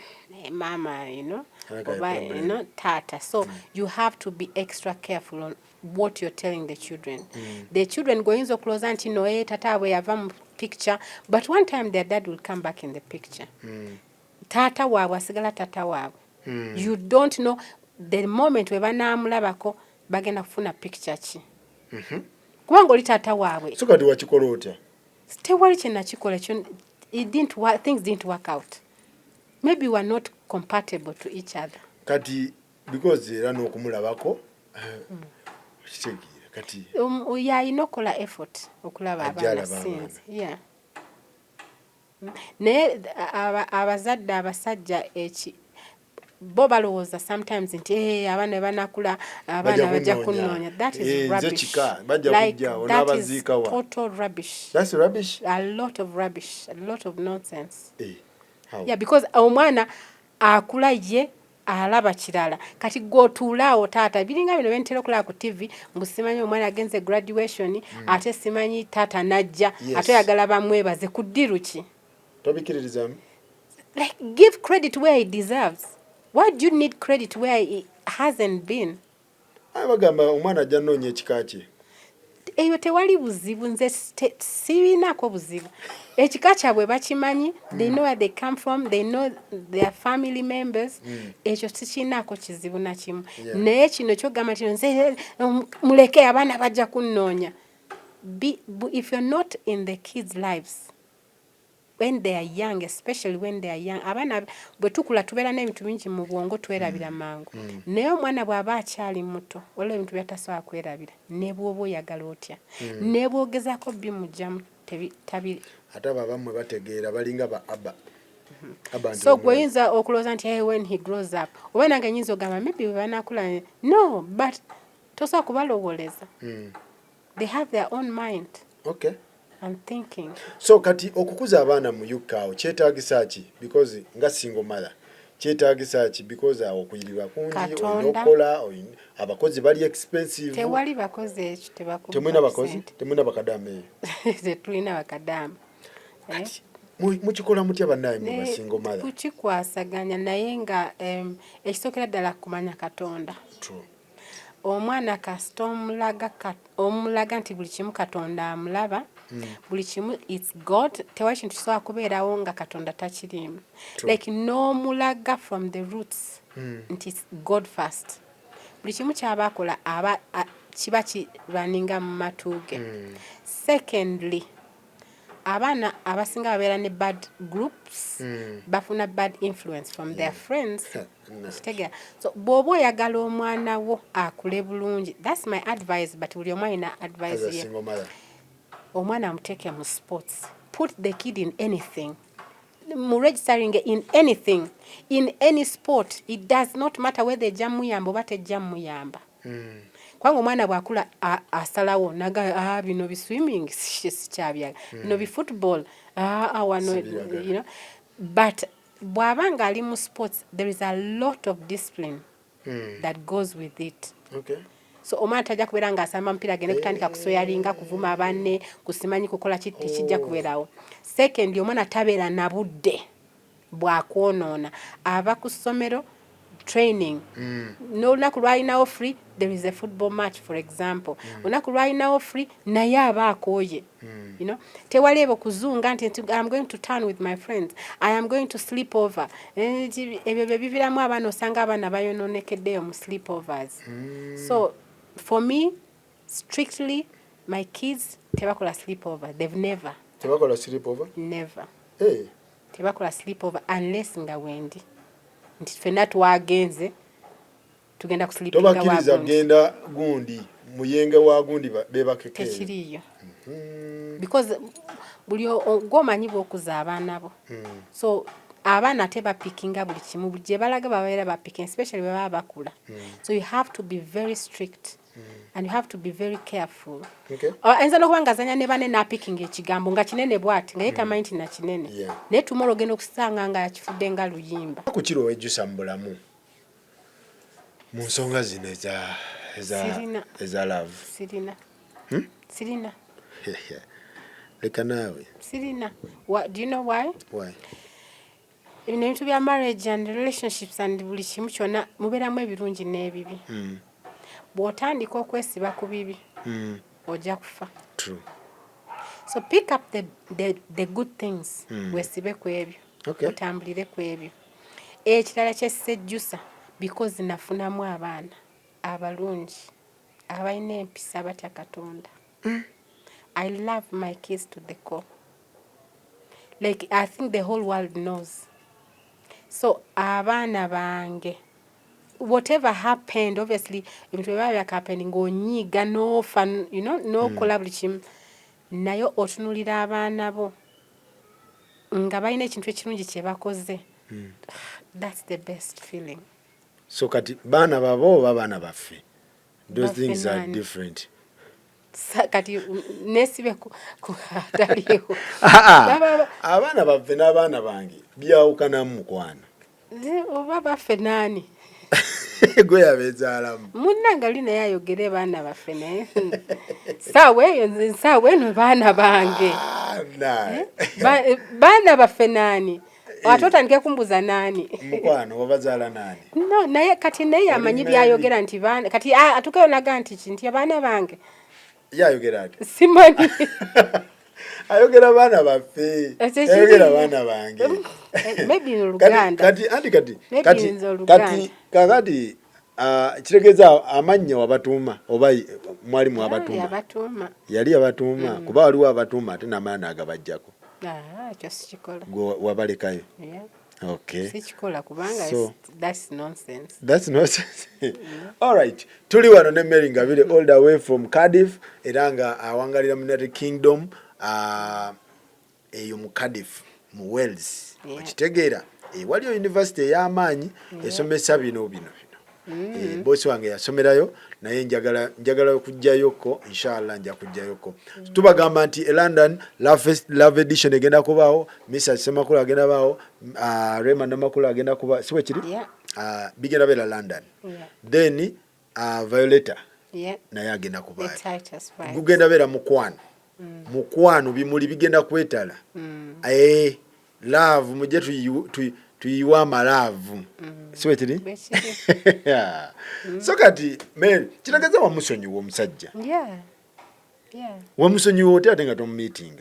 mama, you know, oba, you know, tata. So you have to be extra careful on what you're telling the children. The children goyinza okulowooza nti no tata we yava mu picture, but one time their dad will come back in the picture. Tata waabwe asigala tata waabwe. You don't know the moment we banaamulabako bagenda kufuna picture ki. Kubanga oli tata waabwe. So kati wakikola otya? Tewali kye nakikola kyo. It didn't work, things didn't work out. Maybe we are not compatible to each other. Kati because era n'okumulabako kitegeera kati inokola effort okulaba abaana sinzi. Naye abazadde abasajja bo balowooza sometimes nti abaana banakula abaana bajja kunoonya. That is rubbish. Like, that is total rubbish. That's rubbish? A lot of rubbish. A lot of nonsense. How? Yeah, because omwana akula ye alaba kirala. Kati gotuulaawo taata biringa bino bentera okulaba ku TV mbu simanyi omwana agenze graduation ate simanyi taata najja ate oyagala bamwebaze ku ddiru ki? Tobikiririzamu? Like, give credit where he deserves. Why do you need credit where he hasn't been? Bagamba omwana ajja nnoonya ekika kye. Eyo tewali buzibu, nze sirinaako buzibu. Ekika kyabwe bakimanyi, they know where they come from, they know their family members. Ekyo tikinaako kizibu na kimu. Naye kino kyogamba kino nze muleke abaana bajja kunnoonya. If you're not in the kids' lives, when they are young, especially when they are young, abaana bwe tukula tubeera n'ebintu bingi mu bwongo twerabira mangu. Naye omwana bw'aba akyali muto waliwo ebintu byatasobola kwerabira ne bw'oba oyagala otya ne bw'ogezaako bimugyamu tabiri. Ate abamu bategeera balinga ba aba. So gweyinza okulowooza nti when he grows up oba nange nyinza ogamba maybe bwe banaakula. No, but tosobola kubalowooleza. They have their own mind. Okay. I'm thinking. So kati okukuza abaana mu yukawo kyetaagisa ki? Because nga single mother kyetaagisa ki? Because okuyirirwa kungi okola abakozi bali expensive. Tewali bakozi ekyo tebakuba. Temulina bakozi? Temulina bakadama eyo? Tetulina bakadama. Mukikola mutya bannaye mu basingle mother? Tukikwasaganya naye nga ekisookera ddala kumanya Katonda. True. Omwana kasita omulaga nti buli kimu Katonda amulaba. Buli kimu it's God. Tewali kintu kisobola kubeerawo nga Katonda takirimu. Like n'omulaga from the roots nti it's God first. Buli kimu ky'aba akola kiba kiraninga mu matu ge. Secondly, abaana abasinga babeera ne bad groups bafuna bad influence from their friends. So bw'oba oyagala omwana wo akule bulungi, that's my advice, but buli omu alina advice ye. As a single mother. Omwana amuteke mu sports. Put the kid in anything. Registering in anything, in any sport. It does not matter whether ejja muyamba oba tejja muyamba. Kwanga omwana bw'akula asalawo naga bino bi swimming sikyabyaga, bino bi football wano, you know. But bw'abanga ali mu sports, there is a lot of discipline that goes with it. Okay. So omwana tajja kubeera ng'asamba mpira agende kutandika kusoyalinga kuvuma banne kusimanyi kukola tekijja kubeerawo. Second, omwana tabeera na budde bw'akwonoona. Ava ku ssomero training. No lunaku lwalinawo free, there is a football match, for example. Lunaku lwalinawo free, naye aba akooye. You know, tewaleebo kuzunga nti I'm going to town with my friends. I am going to sleep over. Ebyo bibiramu abaana osanga abaana bayononekeddeyo mu sleepovers. So for me, strictly, my kids tebakola sleepover. They've never. Tebakola sleepover? Never. Hey. Tebakola sleepover unless nga wendi. Nti ffenna twagenze tugenda ku sleepinga wa gundi. Tobakiriza genda gundi muyenge wa gundi bebakekere. Tekiriyo. Because buli gomanyi bokuza abaana bo. So abaana tebapikinga buli kimu gye balaga babeera bapicking, especially bwe baba bakula. So you have to be very strict. And you have to be very careful. Okay. Enza n'okubanga zanya ne bane na picking ekigambo nga kinene bwati nga yeta mind na kinene. Ne tomorrow genda okusanga nga yakifudde nga luyimba. Ku kiro wejjusa mbulamu. Mu nsonga zino eza love. Sirina. Sirina. Leka naawe. Sirina. What, do you know why? Why? Ebintu ebintu bya marriage and relationships and buli kimu kyonna mubeeramu ebirungi n'ebibi. Bw'otandika okwesiba ku bibi, ojja kufa. True. So pick up the good things. Weesibe ku ebyo. Okay. Otambulire ku ebyo. Ekirala ky'essejjusa because nafunamu abaana abalungi abalina empisa abatya Katonda. I love my kids to the core. Like I think the whole world knows. So abaana bange, whatever happened, obviously, if whatever happening, go nyiga no fun, you know, no collaboration. Nayo otunulira abaana bo nga balina ekintu ekirungi kye bakoze. That's the best feeling. So kati baana babo oba baana baffe? Those things are different. Kati nesibe ku ataliho. Abaana baffe n'abaana bange byawukanamu mukwano. Oba baffe nani? Gwe yabezaalamu. Munnanga lina yayogere baana baffe naye. Saawe eno baana bange. Baana baffe nani? Watotandike kumbuza nani? Mukwano wabazaala nani? No, naye kati naye amanyi byayogera nti baana. Kati atukayonaga nti abaana bange. Yayogera ati? Simanyi. Ayogera baana baffe. Ayogera baana bange. Maybe in Uganda. Kakati kitegeeza amannya wabatuuma oba mwalimu wabatuuma. Yali abatuuma kuba waliwo abatuuma ate n'amaana agabajjako. Kyo sikikola. Wabalekayo. Okay. Sikikola kubanga that's nonsense. That's nonsense. All right. Tuli wano ne Mary Ngabire all the way from Cardiff era nga awangalira mu United Kingdom eyo mu Cardiff mu Wales. Okitegeera waliyo university y'amaanyi esomesa bino. Bosi wange yasomerayo naye njagala kujjayoko inshallah nja kujjayoko. Tubagamba nti London Love Edition egenda kubaawo, Mr. Semakula agenda baawo, Raymond Makula agenda kuba siwe kiri? Bigenda bera London. Then Violeta naye agenda kubaayo. Gugenda bera Mukwano. Mukwano bimuli bigenda kwetala. Love mujje tuyiwa amalavu. Siwe kiri? So kati Mary kitegeeza wamusonyiwa omusajja. Wamusonyiwa oti ate nga tomu meeting.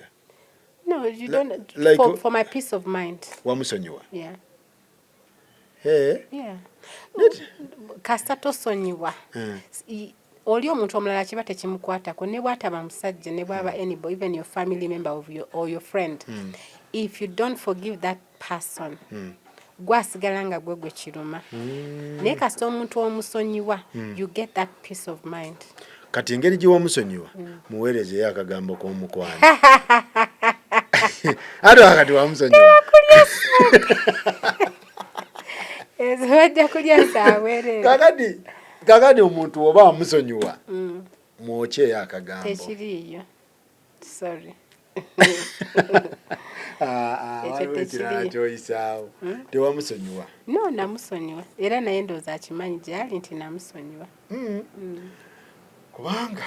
No, you don't. Like, for my peace of mind. Wamusonyiwa. Kasita tosonyiwa. Oli omuntu omulala kiba tekimukwatako ne bw'ataba musajja ne bw'aba anybody, even your family member or your friend. If you don't forgive that person, gwasigala nga gwe kiruma. Naye kasita omuntu omusonyiwa, you get that peace of mind. Kati engeri gye wamusonyiwa muweerezeyo akagambo k'omukwano. Ate wakati wamusonyiwa. Wajja kulya saaweerera. Kakati omuntu oba amusonyiwa mwokyeyo akagambo. Tekiriiyo. Sorry. Ekyoyisaawo tewamusonyiwa. No, namusonyiwa era naye ndowooza akimanyi gyali nti namusonyiwa. Kubanga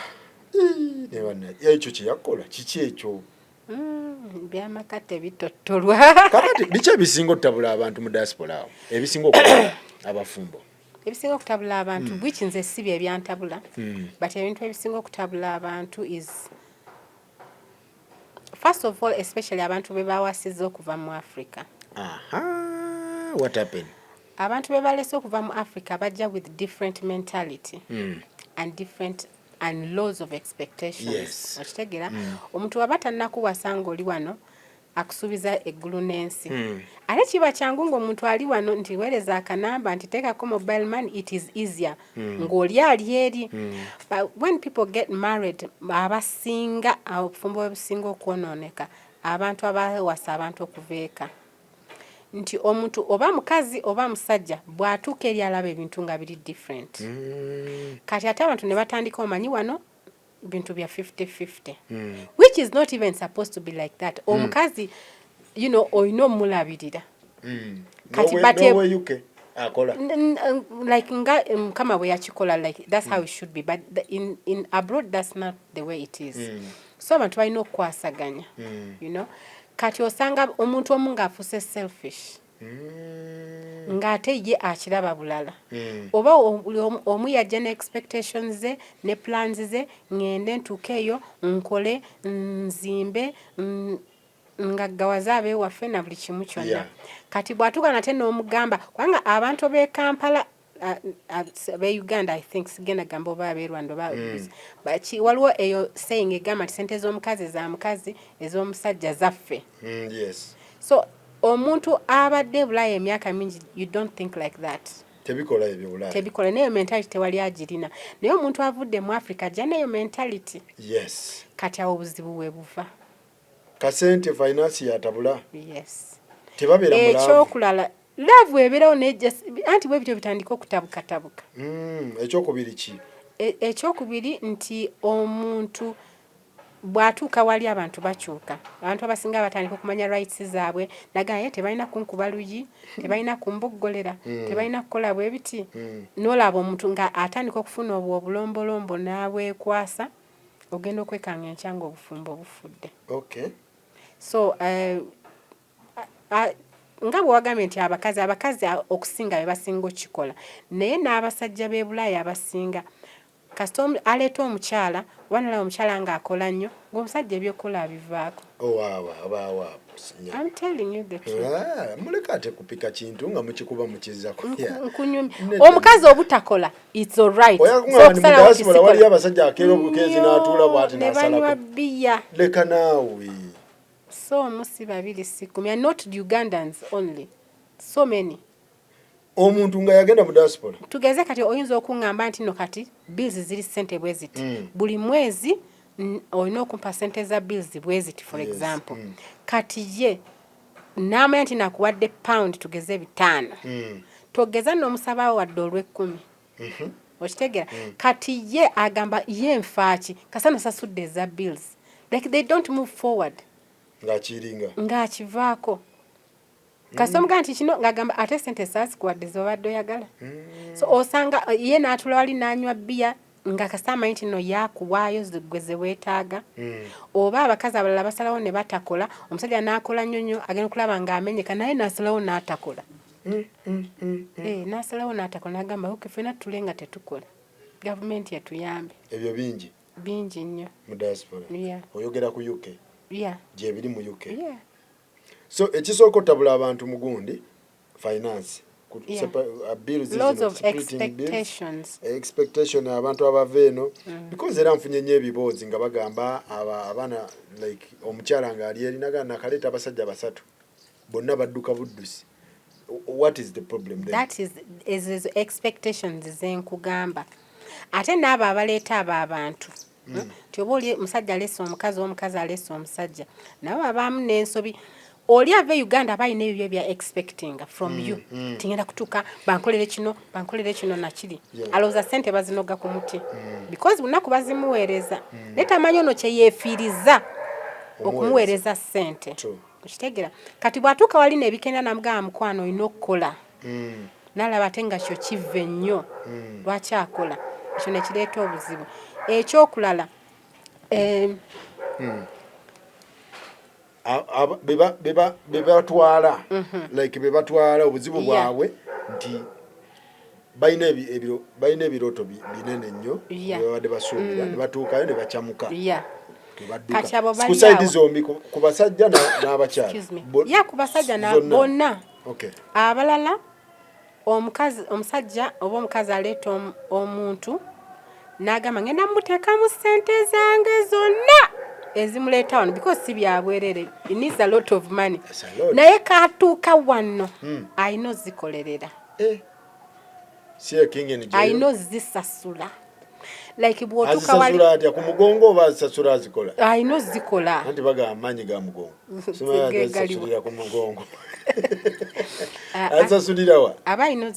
ekyo kyeyakola kiki ekyo? Byamaka tebitottolwa. Kakati biki ebisinga otutabula abantu mu diaspora awo? Ebisinga okukola abafumbo ebisinga okutabula abantu which nze sibi ebyantabula but ebintu ebisinga okutabula abantu is first of all especially abantu bebawasiza okuva mu Africa. What happened? Abantu bebalese okuva mu Africa bajja with different mentality and different and laws of expectations. Okitegera omuntu waba tannakuwasa ng'oli wano akusubiza eggulu n'ensi. Ate kiba kyangu ng'omuntu ali wano nti weereza akanamba nti teekako mobile money, it is easier ng'oli ali eri. But when people get married abasinga obufumbo obusinga okwonooneka abantu abawasa abantu okuveeka nti omuntu oba mukazi oba musajja bw'atuuka eri alaba ebintu nga biri different. Kati ate abantu ne batandika omanyi wano bintu bya 50-50 which is not even supposed to be like that. Omukazi you know oyina omulabirira kati bate akola like nga kama bwe yakikola like that's how it should be, but in abroad that's not the way it is. So abantu balina okukwasaganya you know. Kati osanga omuntu omu ng'afuuse selfish ng'ate ye akiraba bulala oba omu yajja ne expectations ze ne plans ze ngende ntuuke eyo nkole nzimbe ngaggawaza abeewaffe na buli kimu kyonna. Kati bw'atuuka nate n'omugamba kubanga abantu b'e Kampala be Uganda I think sigenda gamba oba abe Rwanda oba waliwo eyo saying egamba nti sente z'omukazi za mukazi ez'omusajja zaffe. Yes. So omuntu abadde Bulaya emyaka mingi you don't think like that. Tebikola ebyo Bulaya. Tebikola neyo mentality tewali agirina. Naye omuntu avudde mu Africa ajja neyo mentality. Yes. Kati awo obuzibu bwe buva. Kasente finance yatabula. Yes. Tebabeera mulaavu. Ekyokulala love ebeerawo anti bwe bityo bitandika okutabukatabuka. Ekyokubiri ki? Ekyokubiri nti omuntu bw'atuuka wali abantu bakyuka. Abantu abasinga batandika okumanya rights zaabwe nagaye tebalina kunkuba luyi, tebalina kumboggolera, tebalina kukola bwe biti. N'olaba omuntu nga atandika okufuna obulombolombo n'abwekwasa ogenda okwekanga enkya obufumbo obufudde. Okay. So nga bwe wagambye nti abakazi okusinga be basinga okikola naye n'abasajja b'e Bulaaya abasinga kasita aleeta omukyala wanala omukyala ng'akola nnyo ng'omusajja ebyokola abivaako. I'm telling you the truth. Muleka ate kupika kintu nga mukikuba mukizzako. Omukazi obutakola it's all right. So okusalawo kisikola wali abasajja akeera obukezi n'atuula bw'ati n'asalako. Ne banywa bbiya. Leka naawe. So musi babiri sikumi and not Ugandans only. So many. Omuntu nga yagenda mu diaspora. Tugeze kati oyinza okungamba nti no kati bills ziri sente bwe ziti. Buli mwezi olina okumpa sente za bills bwe ziti for example. Kati ye n'amanya nti nakuwadde pound tugeze 5. Togeza n'omusabaawo wadde olw'ekkumi. Okitegera? Kati ye agamba ye nfaaki kasana sasudde za bills. Like they don't move forward. Ng'akivaako. Kasomuga nti kino ng'agamba ate sente saasikuwadde z'obadde oyagala. So osanga ye n'atula wali n'anywa bbiya nga kasama nti no yakuwaayo gwe ze weetaaga. Oba abakazi abalala basalawo ne batakola omusajja n'akola nnyo nnyo agenda okulaba ng'amenyeka naye n'asalawo n'atakola. N'asalawo n'atakola n'agamba oke ffenna tutule nga tetukola. Gavumenti yatuyambe. Ebyo bingi nnyo. Mu diaspora. Oyogera ku UK. Gye biri mu UK. So ekisooka otabula abantu mugundi finance bills lots of expectations. Expectation abantu abava eno because era nfunye nnyo ebiboozi nga bagamba abaana like omukyala nga ali erinaga nakaleta abasajja basatu bonna badduka buddusi. What is the problem there? That is expectations zenkugamba. Ate n'abo abaleeta abo abantu oba oli musajja alesa omukazi omukazi alesa omusajja nabo abaamu n'ensobi oli ava Uganda balina ebyo bya expecting from you tingenda kutuuka bankolere kino nakiri alowooza ssente bazinoga ku muti because bunaku bazimuweereza naye tamanyi ono kye yeefiiriza okumuweereza ssente. Okitegera? Kati bw'atuuka wali n'ebikenda namugamba mukwano olina okukola n'alaba ate nga kyo kive nnyo lwaki akola ekyo ne kireeta obuzibu. Ekyokulala bebatwala like bebatwala obuzibu bwabwe nti balina ebirooto binene nnyo babadde basuubira ne batuukayo ne bakyamuka kati abo bali suicide zombi ku basajja n'abakyala ku basajja bonna abalala omusajja oba omukazi aleeta omuntu n'agamba ngenda muteekamu ssente zange zonna ezimuleeta wano because si byabwerere it needs a lot of money naye katuuka wano ayina ozikolerera ayina ozisasula like bw'otuuka wali atya ku mugongo oba azisasula azikola ayina ozikola anti bagamba amaanyi ga mugongo simayasasulira ku mugongo azisasulira wa aba ayina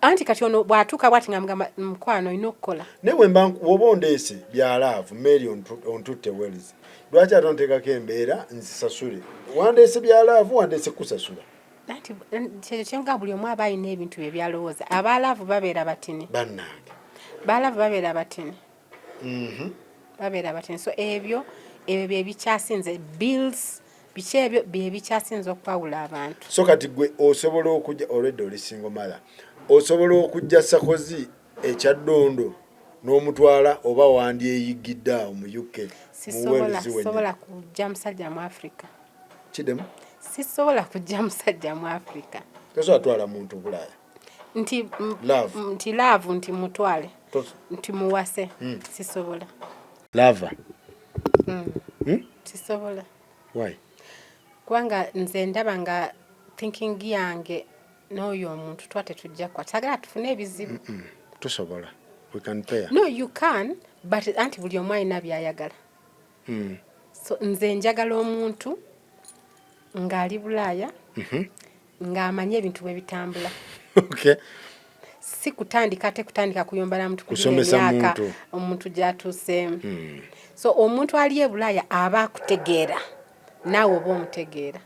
anti kati ono bw'atuuka bw'ati nga mugamba mukwano olina okukola naye woba ondeese byalaavu Mary ontutte Wells lwaki atonteekako embeera nzisasule wandeese byalaavu wandeese kusasula anti kyekyo kyenga buli omu aba alina ebintu bye byalowooza abaalaavu babeera batini bannange baalaavu babeera batini babeera batini so ebyo bye bikyasinze bills biki ebyo bye bikyasinze okwawula abantu so kati gwe osobola okujja already oli single mother osobola okujja sakozi ekyaddondo n'omutwala oba wandyeyigidde awo mu UK sisobola kujja musajja mu Africa kidemu sisobola kujja musajja mu Africa tosobola twala muntu Bulaaya nti love nti mutwale nti muwase sisobola lava sisobola why kubanga nze ndaba nga thinking yange n'oyo omuntu twate tujja kwa tagala tufune ebizibu tosobola we can pay no you can but anti buli omu alina byayagala so nze njagala omuntu ng'ali Bulaaya ng'amanye ebintu bwe bitambula okay si kutandika kuyomba na muntu kusomesa muntu omuntu gyatuuse so omuntu ali e Bulaaya aba akutegeera naawe oba omutegeera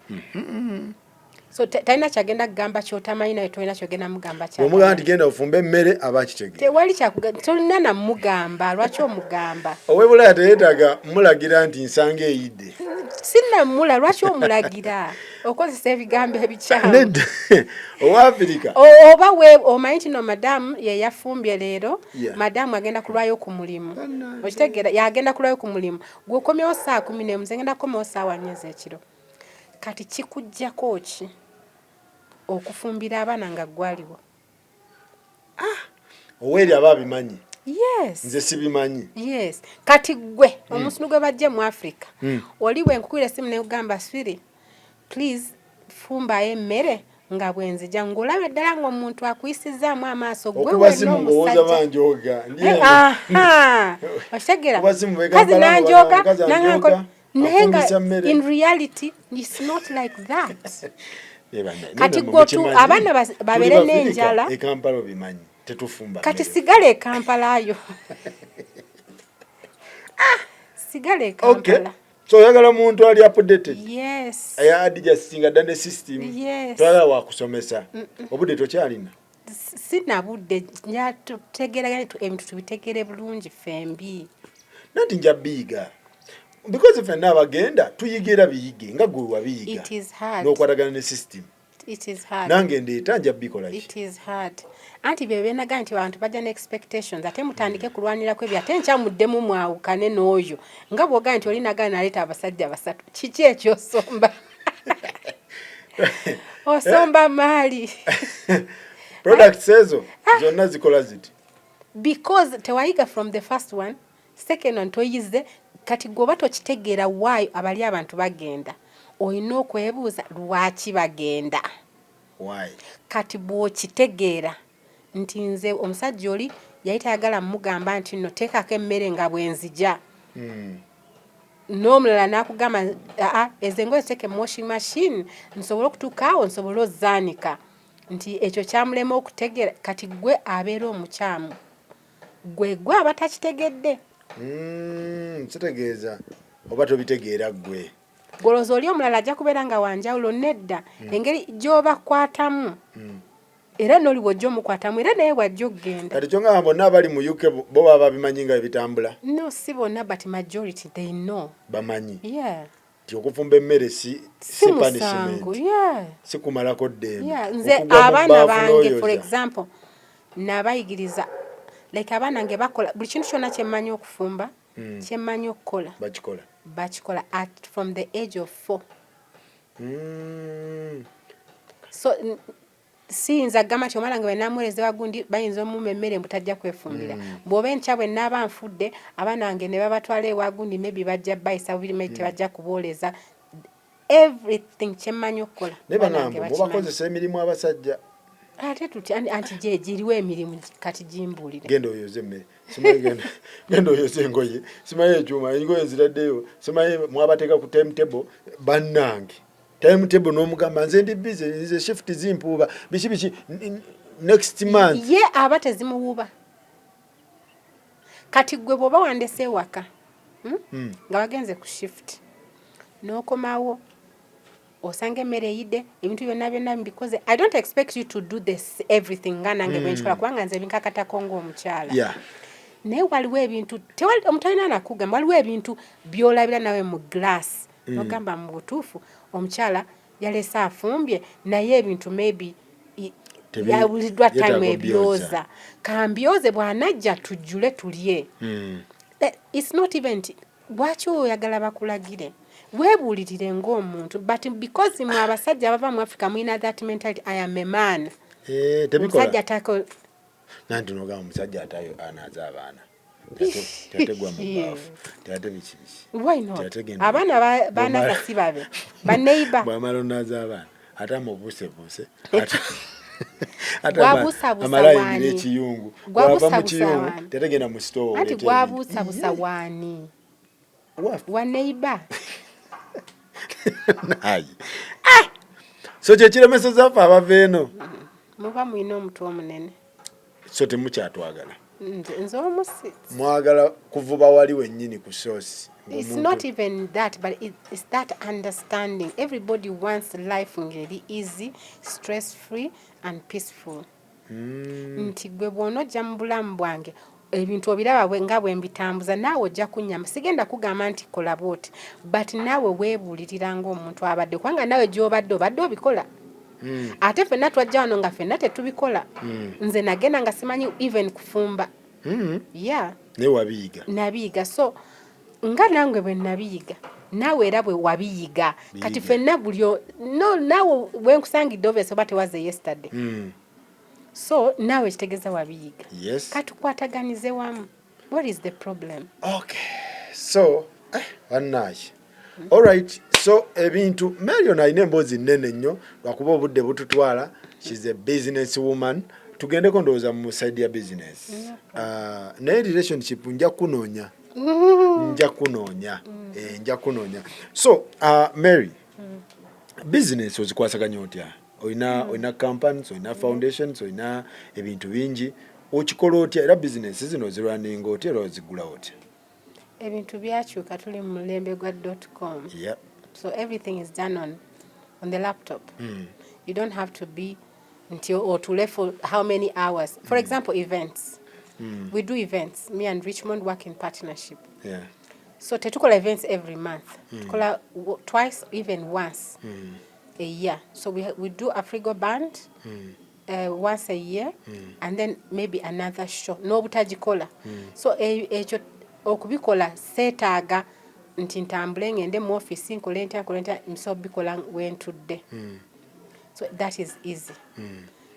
so talina kyagenda kugamba kyotamanyi naye tolina kyogenda mugamba omugamba nti genda ofumba emmere aba akitegeera tewali kyakugamba tolina namugamba lwaki omugamba ow'e Bulaaya teyeetaaga mulagira nti nsanga eyidde sinnamula lwaki omulagira okozesa ebigambo ebikyamu owa Africa oba omanyi nti no madamu ye yafumbye leero madamu agenda kulwayo ku mulimu okitegeera yagenda kulwayo ku mulimu gwe okomyewo 11:00 nze ngenda kukomyewo 4 ez'ekiro kati kikujjako ki okufumbira abaana nga gwaliwo oweeri aba abimanyi yes nze sibimanyi yes kati gwe omusunu gwe bajje mu Africa oli bwe nkukwira esimu ne ugamba Swiri please fumbayo emmere nga bwenzija ng'olaba ddala ng'omuntu akuyisizaamu amaaso gwe wenosajja okitegeera kazi nanjoga nangankola naye nga in reality it's not like that kati gwotu abaana babeere n'enjala ekampala obimanyi tetufumba kati sigala e Kampalayo sigala e Kampala so oyagala muntu ali updated yes adija singa dane system twala wakusomesa obudde tokyalina sinabudde nyategeraganya ebintu tubitegere bulungi fembi nati nja biiga because fenna abagenda tuyigira biyige nga gwe wabiyiga n'okwatagana ne system it is hard nange ndeeta nja bikola it is hard anti bebenaga nti abantu bajja ne expectations ate mutandike kulwanira kwe byate nchamuddemu mwawukane n'oyo nga bwoga nti olinaga naleta abasajja basatu kiki ekyo somba osomba mali products ezo zonna zikola ziti because tewayiga from the first one second one toyize kati goba tokitegeera why abali abantu bagenda olina okwebuuza lwaki bagenda why kati bw'okitegeera nti nze omusajja oli yali tayagala mugamba nti no teekako emmere nga bwenzija n'omulala n'akugamba ezengoye ziteeke mu washing machine nsobole okutuuka awo nsobole ozaanika nti ekyo kyamulema okutegeera kati gwe abeera omukyamu gwe aba takitegedde kitegeeza oba tobitegeera gwe goloza oli omulala ajja kubeera nga wanjawulo nedda engeri gy'obakwatamu era n'oli bw'ojja omukwatamu era naye bw'ajja okugenda kati kyongamba bonna abali mu UK bo baba babimanyi nga ebitambula no si bonna but majority they know bamanyi ti okufumba emmere si punishment si kumalako ddembe nze abaana bange for example nabayigiriza like abaana nge bakola buli kintu kyonna kyemmanyi okufumba kyemmanyi okukola bakikola from the age of 4. So siyinza gamba nti omwana nga bwe namuweereza wagundi bayinza omumma emmere mbutajja kwefumbira bw'oba enkya bwe naaba nfudde abaana bange ne babatwala ewagundi maybe bajja bayisa bubiri maybe tebajja kubooleza everything kyemmanyi okukola ne bagamba mubakozesa emirimu abasajja ate tutya anti gye giriwo emirimu kati gimbuulire genda oyoze emmere simanyi genda oyoze engoye simanyi ekyuma engoye ziraddeyo simanyi mwabateeka ku timetable bannange timetable n'omugamba nze ndi busy nze shift zimpuuba biki next month ye aba tezimuwuuba kati gwe bw'oba wandese ewaka nga wagenze ku shift n'okomawo osanga emmere eyidde ebintu byonna mbikoze I don't expect you to do this everything nga nange bwenkikola kubanga nze binkakatako ng'omukyala naye waliwo ebintu omutalina nakugamba waliwo ebintu by'olabira nawe mu glass nogamba mu butuufu omukyala yalese afumbye naye ebintu maybe yabuliddwa time ebyoza kambyoze bw'anajja tujjule tulye it's not even lwaki oyagala bakulagire weebuulirire ng'omuntu but because mwe abasajja abava mu Africa mulina that mentality I am a man omusajja atako nanti nogamba omusajja atayo anaaza abaana tategwa mu baafu tate biki why not abaana baanaza si babe baneiba bw'amala onaaza abaana ate amubuusebuuse gwabuusabuusa waani ekiyungu gwava mu kiyungu tetegenda mu store anti gwabuusabuusa waani wa neiba so kyekiremeseza ffe abava eno muba mulina omutwe omunene so temukyatwagala nze omusi mwagala kuvuba wali wennyini ku source it's not even that but it's that understanding everybody wants life ngeri easy stress free and peaceful nti gwe bw'onojja mu bulamu bwange ebintu obiraba nga bwe mbitambuza naawe ojja kunyama sigenda kugamba nti kola bwoti but naawe weebuulirira ng'omuntu abadde kubanga naawe gy'obadde obadde obikola ate ffenna twajja wano nga ffenna tetubikola nze nagenda nga simanyi even kufumba naye wabiyiga nabiyiga so nga nange bwe nabiyiga naawe era bwe wabiyiga kati ffenna naawe wenkusangidde obviously oba tewaze yesterday so naawe kitegeeza wabiyiga katukwataganize wamu what is the problem so annaaki alright so ebintu Marion alina emboozi nnene nnyo lwakuba obudde bututwala she's a business woman tugendeko ndowooza mu side ya business naye relationship nja kunoonya so Mary business ozikwasaganya otya oyina companies oyina foundations oyina ebintu bingi okikola otya era business zino ozirwaninga otya era ozigula otya ebintu byakyuka tuli mu mulembe gwa .com so everything is done on the laptop you don't have to be until or to left for how many hours for example events we do events me and Richmond work in partnership so tetukola events every month tukola twice even once a year so we do Afrigo band once a year and then maybe another show n'obutagikola so ekyo okubikola seetaaga nti ntambule ngende mu office nkole ntya nsobola bikola wentudde so that is easy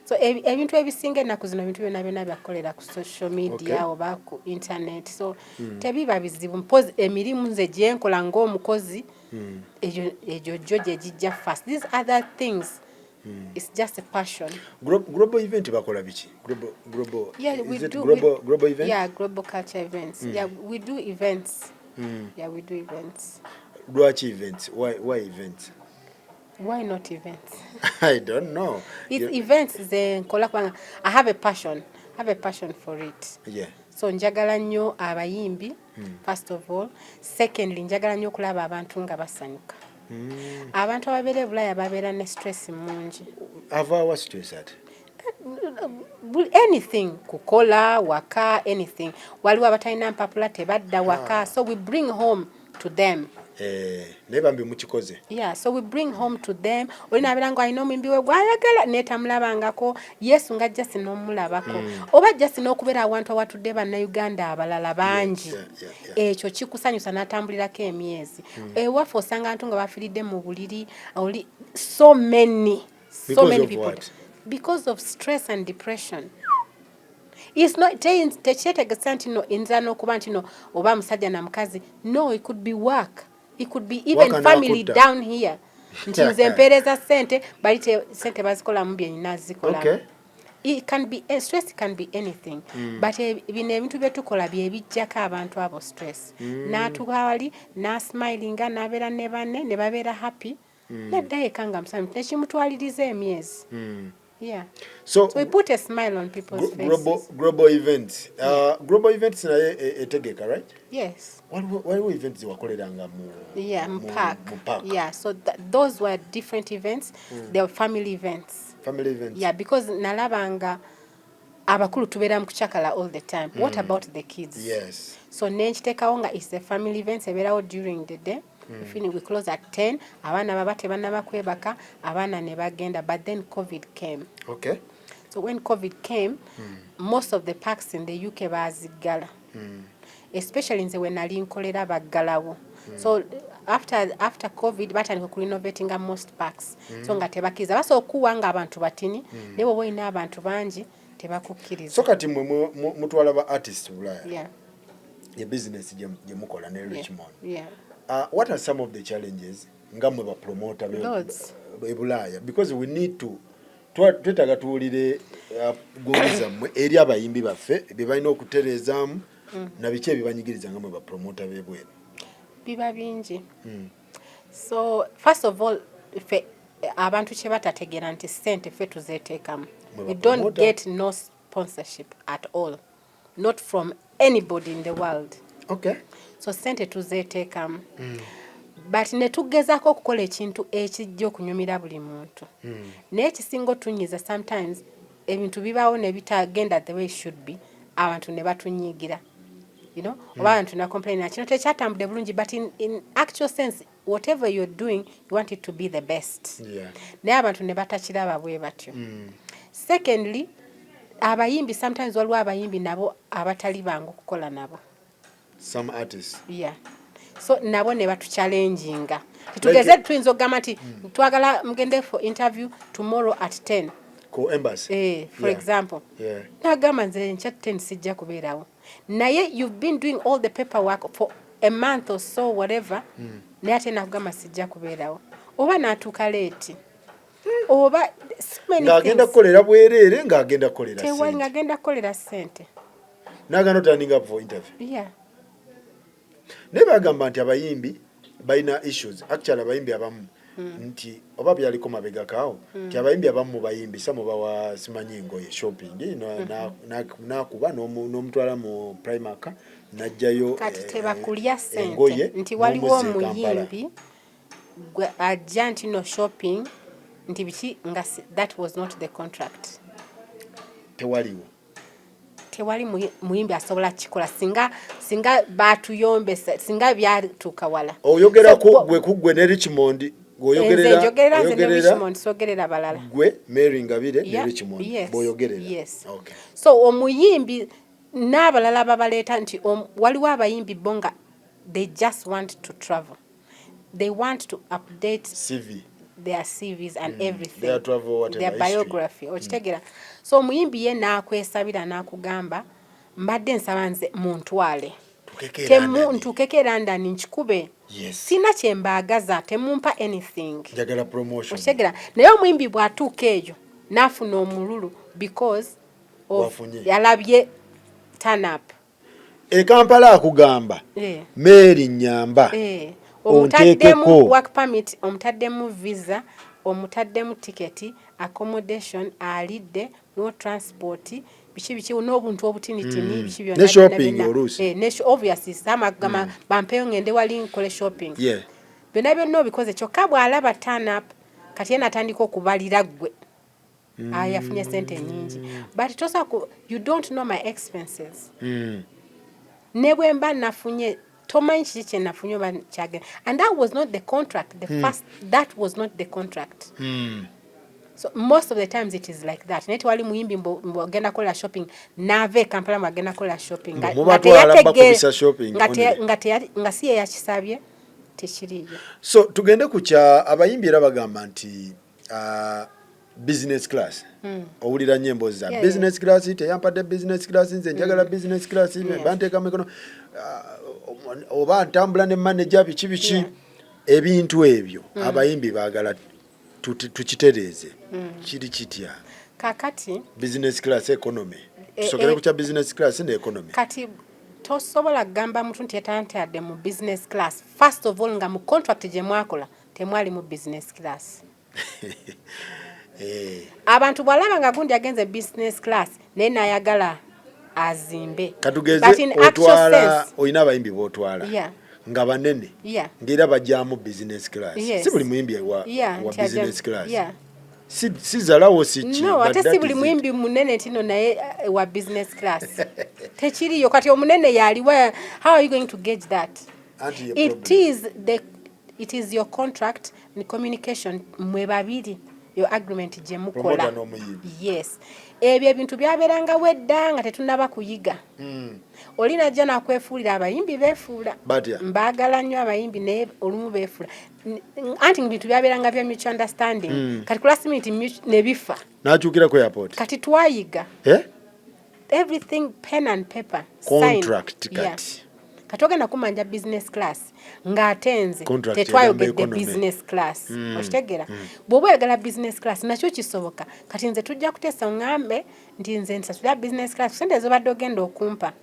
so ebintu ebisinga ennaku zino ebintu byonna byakolera ku social media oba ku internet so tebiba bizibu mpozi emirimu nze gyenkola ng'omukozi egyo gyo gye gijja fast these other things it's just a passion. Global event bakola biki? Global. Yeah, we do. Global event? Yeah, global culture events. Yeah, we do events. Yeah, we do events. Lwaki events? Why events? Why not events? I don't know. It's events. I have a passion. I have a passion for it. Yeah. So njagala nnyo abayimbi first of all. Secondly, njagala nnyo kulaba abantu nga basanyuka. Abantu ababeera Bulaya babeera ne stress mungi. Ava wa stress at? Anything kukola waka anything waliwo abatalina mpapula tebadda waka so we bring home to them naye bambi mukikoze. Yeah, so we bring home to them. Olina aberango alina omwimbi we gwayagala netamulabangako Yesu ng'ajja sinomulabako oba ajja sinokubeera awantu awatudde bannayuganda abalala bangi ekyo kikusanyusa n'atambulirako emyezi ewaffe osanga abantu nga bafiiridde mu buliri so many people what? Because of stress and depression. It's not tekyetegesa nti no inza n'okuba nti no oba musajja na mukazi. No, it could be work. It could be even family down here. Nti nze mpeereza sente bali sente bazikola mu bye nyina zikola. Okay. It can be stress can be anything. But bino ebintu bye tukola bye bijjako abantu abo stress. N'atuwali n'asmilinga n'abeera ne banne ne babeera happy. Neddayo ekanga musamu nekimutwaliriza emyezi. Yeah. So we put a smile on people's faces. Global events. Global events naye etegeka, right? Yes. Waliwo events wakoleranga mu park. Yeah, so those were different events. They were family events. Family events. Yeah, because nalabanga abakulu tubeera mu kuchakala all the time. What about the kids? Yes. So nenchitekawo nga it's a family events ebeerawo during the day. We close at 10. Abaana baba tebanaba kwebaka, abaana ne bagenda, but then COVID came. Okay. So when COVID came, most of the parks in the UK bazigala. Especially nze when nali nkolera baggalawo. So after COVID batandika ku renovating most parks. So nga tebakiza baso okuwanga abantu batini ne bo boyina abantu bangi tebakukkiriza. So kati mutwala ba artists bulaya. Yeah. Ye business je mukola ne Richmond. Yeah. What are some of the challenges ngamwe ba promoter be bulaya, because we need to twetaga tuwulire gombiza mwe eri abayimbi baffe be balina okutereezaamu na biki ebibanyigiriza ngamwe ba promoter be bwe biba bingi. So first of all abantu kye batategeera nti sente ffe tuzeeteekamu. We don't get no sponsorship at all, not from anybody in the world. Okay. So sente tuzeeteekamu. But ne tugezaako okukola ekintu ekijja okunyumira buli muntu. Naye ekisinga otunyiza sometimes ebintu bibaawo ne bitagenda the way it should be, abantu ne batunyigira. You know, oba abantu na complain na kino tekyatambudde bulungi, but in actual sense whatever you're doing you want it to be the best. Yeah. Naye abantu ne batakiraba bwe batyo. Secondly, abayimbi sometimes waliwo abayimbi nabo abatali bangu okukola nabo. Some artists. Yeah. So nabo ne batu challenginga. Tugeze twinzo gama ti twagala mgende for interview tomorrow at 10. Ko embassy. For example. Yeah. Nagama nze ncha 10 sijja kubeerawo. Naye you've been doing all the paperwork for a month or so whatever. Naye ate nagama sijja kubeerawo. Oba natuka late. Oba so many things. Ngagenda kolera bwerere ngagenda kolera sente. Tewali ngagenda kolera sente. Nagano turning up for interview. Yeah. Neba agamba nti abayimbi balina issues. Actually abayimbi abamu nti oba byaliko mabega kawo nti abayimbi abamu bayimbi samo bawa simanyi ngoye shopping na kuba n'omutwala mu Primark najjayo kati tebakulya sente nti waliwo omuyimbi ajja nti no shopping nti biki nga that was not the contract. Tewali muyimbi asobola kikola singa batuyombesa singa byatuuka wala. Oyogera kugwe ne Richmond goyogerera ne Richmond sogerera balala. Gwe Mary Ngabire ne Richmond boyogerera. Yes. Okay. So omuyimbi n'abalala babaleeta nti waliwo abayimbi bonga they just want to travel. They want to update their CVs and everything. Their travel, whatever, their biography. Okitegera. So omuyimbi ye n'akwesabira n'akugamba mbadde nsaba nze muntwale. Ntukeke London nkikube. Sina kyembaagaza temumpa anything. Njagala promotion. Okitegera. Naye omuyimbi bw'atuuka eyo n'afuna omululu because of yalabye turn up. Kampala akugamba. Mary Nyamba. Omutaddemu work permit, omutaddemu visa, omutaddemu ticket, accommodation, alidde, no transport, biki n'obuntu obutinitini biki byonna. Ne shopping oluusi. Obviously sama gama bampeyo ngende wali nkole shopping. Yeah. Byonna bikoze kyokka bw'alaba turn up kati yena atandika okubalira ggwe. Yafunye sente nyingi. But tosa you don't know my expenses. Ne bwe mba nafunye tomanyi kiki kye nafunye oba kyagenda, and that was not the contract. The first, that was not the contract. So most of the times it is like that. Naye tewali muyimbi mbwagenda kola shopping nave Kampala mwagenda kola shopping nga si yakisabye tekiriyo. So tugende ku kya abayimbi era bagamba nti business class. Owulira nyembo za business class, teyampadde business class, nze njagala business class, banteeka mikono oba ntambula ne manager biki ebintu ebyo abayimbi baagala tukitereeze kiri kitya kakati business class economy tusogere ku kya business class ne economy kati tosobola kugamba muntu nti yatantadde mu business class first of all nga mu contract gye mwakola temwali mu business class. Abantu bwalaba nga gundi agenze business class naye nayagala azimbe katugeze otwala oyina abayimbi b'otwala nga banene ng'era bajjamu business class si buli muyimbi wa business class si zalawo siki no ate si buli muyimbi munene tino naye wa business class tekiriyo kati omunene yaliwa. How are you going to gauge that? It is your contract and communication mwe babiri your agreement gye mukola. Yes, ebyo ebintu byaberanga wedda nga tetunaba kuyiga. Olina jja nakwefuulira abayimbi beefuula mbaagala nnyo abayimbi naye olumu beefuula anti ebintu byaberanga bya mutual understanding. Kati classmate ne bifa n'akyukira ku airport kati twayiga everything pen and paper contract kati kati ogenda kumanja business class ng'atenze tetwayogedde business class okitegera bw'oba oyagala business class nakyo kisoboka kati nze tujja kuteesa ŋŋambe nti nze nsasula business class sente ezobadde ogenda okumpa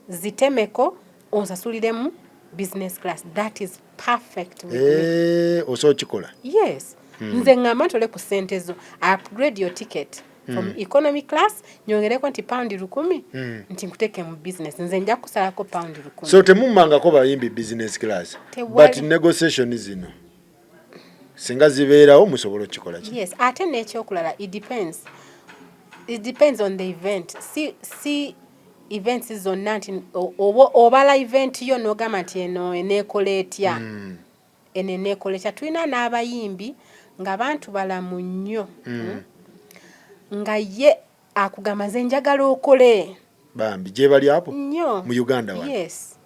zitemeko onsasuliremu business class. That is perfect with me. Osobola kikola? Yes. Nze ŋŋamba ntole ku ssente zo upgrade your ticket from economy class nyongereko nti £100 nti nkuteke mu business nze nja kusalako £100. So temummangako bayimbi business class but negotiation zino singa zibeerawo musobola okikola ki? Yes, ate n'ekyokulala it depends on the event. Si events zonna nti obala event yo n'ogamba nti eno eneekola etya eno eneekola etya. Tulina n'abayimbi nga bantu balamu nnyo nga ye akugamba nze njagala okole bambi gye bali apo nnyo mu Uganda wa. Yes.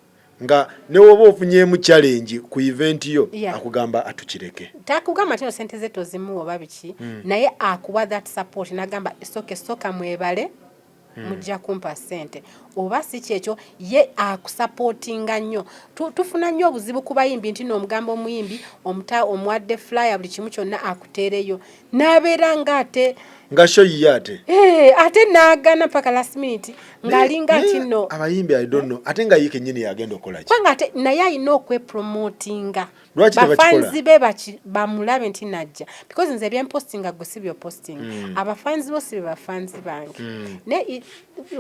Nga ne woba ofunyemu challenge ku event yo akugamba atukireke. Takugamba tino sente ze tozimuwa oba biki naye akuwa that support nagamba soka mwebale mujja kumpa sente oba si kyekyo ye akusupportinga nnyo. Tufuna nnyo obuzibu ku bayimbi nti n'omugamba omuyimbi omwadde flyer buli kimu kyonna akuteereyo n'abeera ng'ate nga show yate ate naagana paka last minute ng'alinga nti nno abayimbi I don't know ate nga ye kennyini yagenda okola ki kwanga ate naye alina okwepromotinga lwaki bafanzi be bamulabe nti najja because nze byempostinga gwe si byoposting abafanzi bo si be bafanzi bange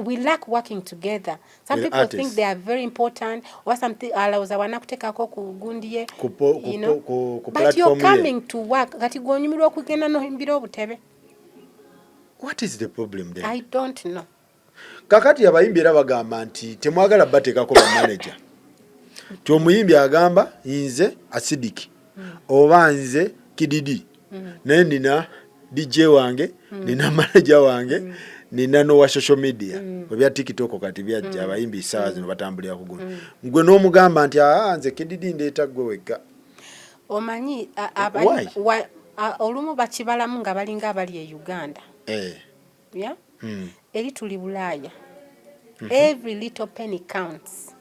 we like working together. Some people think they are very important or something alawuza wanakuteekako ku gundi ye but you're coming to work kati gwonyumirwa okugenda nohimbira obutebe. What is the problem there? I don't know. Kakati abayimbi era bagamba nti temwagala bateekako ba manager. Ti omuyimbi agamba nze asidiki oba nze kididi naye nina DJ wange nina manager wange nina nowa social media ebya TikTok kati byajja abayimbi sawa zino batambulira kugulu gwe n'omugamba nti nze kididi ndeeta gwe wekka. Omanyi olumu bakibalamu nga balinga abali e Uganda. Yeah? Eri tuli Bulaaya. Every little penny counts.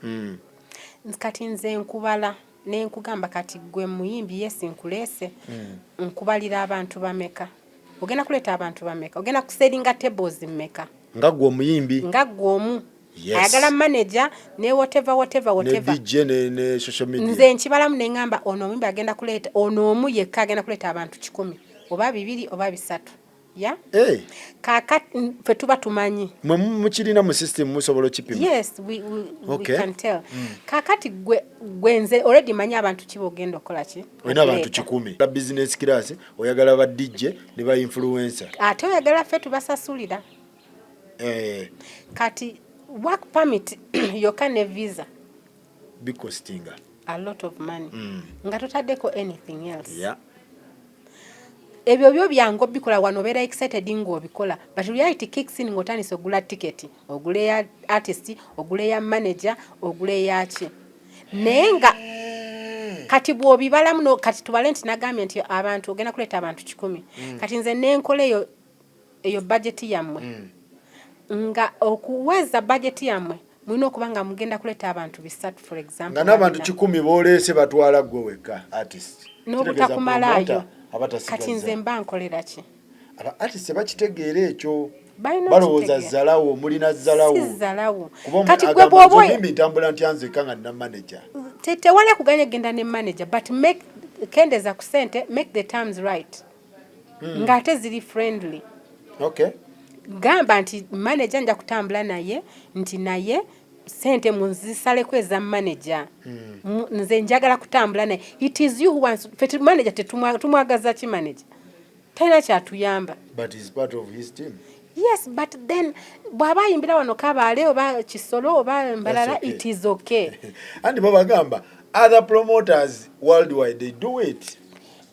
Kati nze nkubala nenkugamba kati gwe muyimbi yes nkuleese nkubalira abantu bameka ogenda kuleta abantu bameka ogenda kuseringa tables mmeka nga gwe omuyimbi nga gwe omu ayagala manager ne whatever ne DJ ne social media nze nkibalamu nengamba ono omuyimbi agenda kuleta ono omu yekka agenda kuleta abantu 10 oba 2 oba 3. Yeah? Kakati fe tuba tumanyi. Mwe mukirina mu system musobola kipima. Yes, we can tell. Kakati gwenze already manyi abantu kibogenda okola ki? Wena abantu 10. La business class oyagala ba DJ ne ba influencer. Ate oyagala fe tubasasulira. Kati work permit yokane visa. bicostinga a lot of money nga totaddeko anything else. yeah. Ebyo byo byango bikola wano beera excited ng'obikola, but reality kicks in ng'otandise ogula ticket, ogula ya artist, ogula ya manager, ogula ya ki. Naye nga kati bw'obibala muno, kati tubale nti nagambye nti abantu ogenda kuleeta abantu 100. Kati nze n'enkola eyo budget yammwe. Nga okuweza budget yammwe mulina okuba nga mugenda kuleeta abantu 3 for example. Nga n'abantu 10 booleese batwala gwe wekka artist. N'obutakumalayo. Kati nze mba nkolera ki? Aba artist bakitegeera ekyo. Balowooza zalawo, mulina zalawo. Si zalawo. Kati gwe bw'oba mimi ntambula ntyanzika nga nina manager. Tewali kuganya genda ne manager, but make kendeza ku sente, make the terms right. Ngate ziri friendly. Okay. Gamba nti manager nja kutambula naye, nti naye sente munzisaleko eza manager. Nze njagala kutambula naye. It is you who wants. Feti manager tumwagaza ki manager? Tena kyatuyamba. But he's part of his team. Yes, but then bwaba yimbira wano Kabale oba Kisolo oba Mbalala, okay. It is okay. And Baba Gamba, other promoters worldwide, they do it.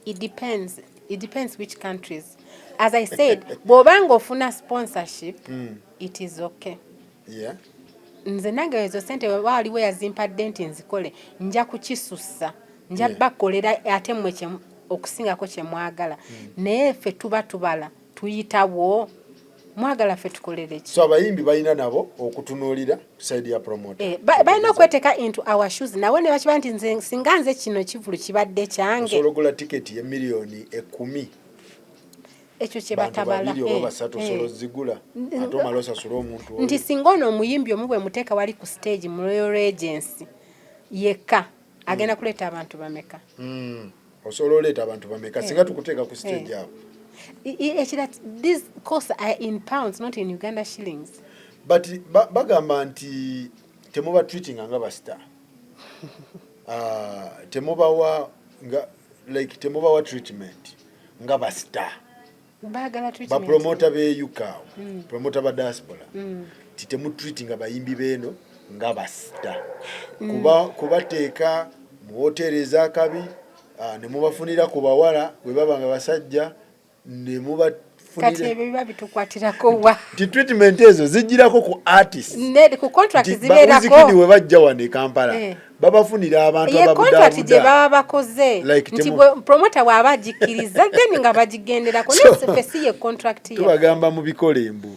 It depends. It depends which countries. As I said, bw'obanga ofuna sponsorship, it is okay. Yeah. Nze nange ezo sente waliwo yazimpadde nti nzikole, nja kukisussa, nja bakolera ate mmwe okusingako kye mwagala. Naye ffe tuba tubala, tuyitawo. Mwagala ffe tukolere ki? So abayimbi balina nabo okutunuulira side ya promoter. Balina okweteeka into our shoes. Nawe ne bakiba nti nze singa nze kino kivulu kibadde kyange. Osobola okugula tiketi ya miliyoni 10. Ekyo kye batabala. Bantu babiri oba basatu osobola zigula. Ate omala osasula omuntu oyo. Nti singa ono omuyimbi omu bwe muteeka wali ku stage mu Royal Agency yekka agenda kuleeta abantu bameka. Osobola oleeta abantu bameka singa tukuteeka ku stage awo. These costs are in pounds, not in Uganda shillings. But bagamba nti temuba treating nga basta. Temuba wa treatment nga basta. Bagala treatment. Ba promoter be yuka, promoter ba diaspora. Titemu treating abayimbi beno nga basta. Kubateeka mu hoteli ezakabi, ne mubafunira ku bawala bwe baba nga basajja. Kati ebyo biba bitukwatirako wa. Ti treatment ezo zijirako ku artist. Ned ku contract zibeerako. Muzikidi we bajja wano Kampala. Babafunira abantu ababudabuda. Contract gye baba bakoze. Nti promoter waba agikkiriza then nga bagigenderako. Nese fesi ye contract ye. Tubagamba mu bikole embu.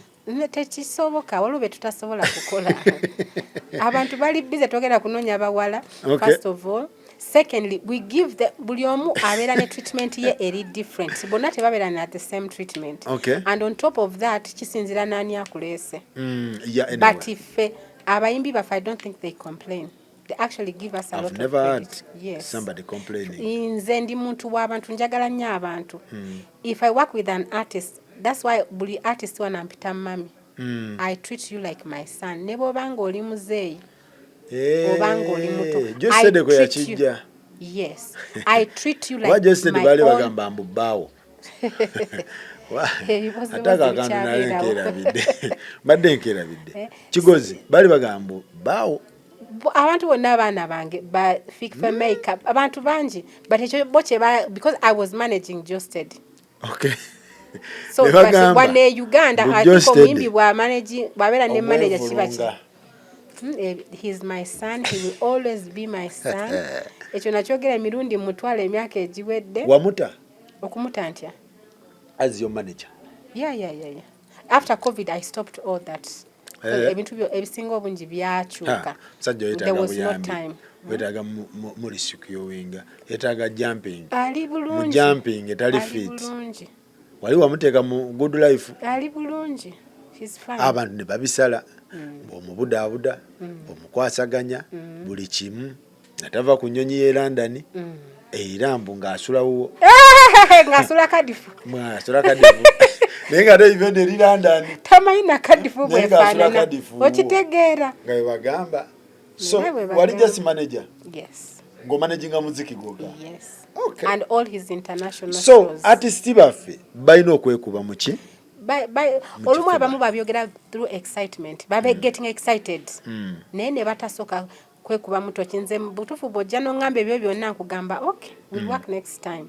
Tekisoboka waliwo be tutasobola kukola. Abantu bali busy togenda kunoonya abawala. First of all. Secondly, we give the buli omu abeera ne treatment ye eri different. Bonna tebabeera na the same treatment. Okay. And on top of that, kisinzira nani akulese. Yeah, anyway. But if abayimbi baffe, I don't think they complain. They actually give us a lot of credit. I've never heard yes. somebody complaining. Nze ndi muntu w'abantu, njagala nnyo abantu. If I work with an artist, that's why buli artist wanampita mami. I treat you like my son. Ne bw'obanga oli muzeeyi. Just said ko yakijja. Yes, I treat you like my just said bali bagamba mbu bawo. Ataka kantu nalenkera bidde. Badde nkera bidde. Kigozi bali bagamba bawo. Abantu bonna abaana bange ba fikfa makeup abantu bangi but ekyo boche because I was managing Justed. Okay. So when Uganda I think omuyimbi bwa managing babera ne manager kibachi. He's my son. He will always be my son. Ekyo nakyogera emirundi mutwala emyaka egiwedde. Wamuta? Okumuta ntya? As your manager? Yeah. After COVID, I stopped all that. Ebintu ebisinga obungi byakyuka. There was no time. Wetaaga muri sikuyowinga. Yetaaga jumping. Ali bulungi. Jumping etali fit. Ali bulungi. Wali wamuteeka mu good life. Ali bulungi. He's fine. Abantu ne babisala. Omubudaabuda, omukwasaganya, buli kimu. Natava ku nnyonyi y'e London. Era mbu ng'asulawo. Ng'asula kadifu. Mwasula kadifu. Naye nga ate event eri London. Tamanyi na kadifu bwefaanana. Okitegeera. Nga bwe bagamba. So, wali just manager? Yes. Ng'omanaginga muziki gwoga? Yes. Okay. And all his international shows. So, artists baffe balina okwekuba mu ki? Olumu abamu babyogera through excitement. Babe getting excited. Naye ne batasoka kwekuba mutoki nze butufu bw'ojja n'oŋŋamba ebyo byonna nkugamba okay we'll work next time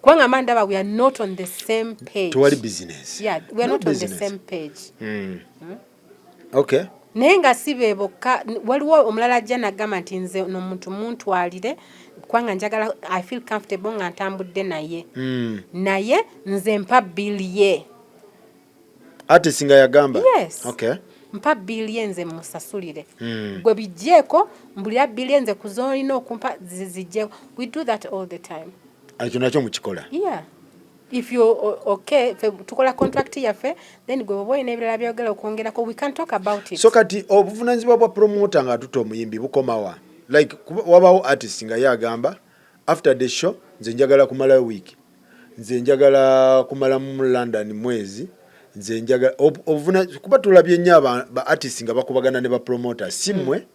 kubanga mandaba we are not on the same page tewali business yeah we are not on the same page okay naye nga si be bokka waliwo omulala ajja n'agamba nti nze n'omuntu muntwalire kubanga njagala I feel comfortable nga ntambudde naye naye nze mpa bill ye artist nga yagamba yes okay mpa bill ye nze musasulire gwe bijjeeko mbulira bill ye nze kuzoolina okumpa zijjeeko we do that all the time ekyo nakyo mukikola yeah if you okay tukola contract yaffe then gwe oba olina ebirala byogera okwongerako we can talk about it so kati obuvunaanyizibwa bwa promoter nga atuta omuyimbi bukomawa like wabawo artist nga yagamba after the show nze njagala kumalayo week nze njagala kumala mu London mwezi nze njagala kuba tulabye nnyo ba artist nga bakubagana ne ba promoter simwe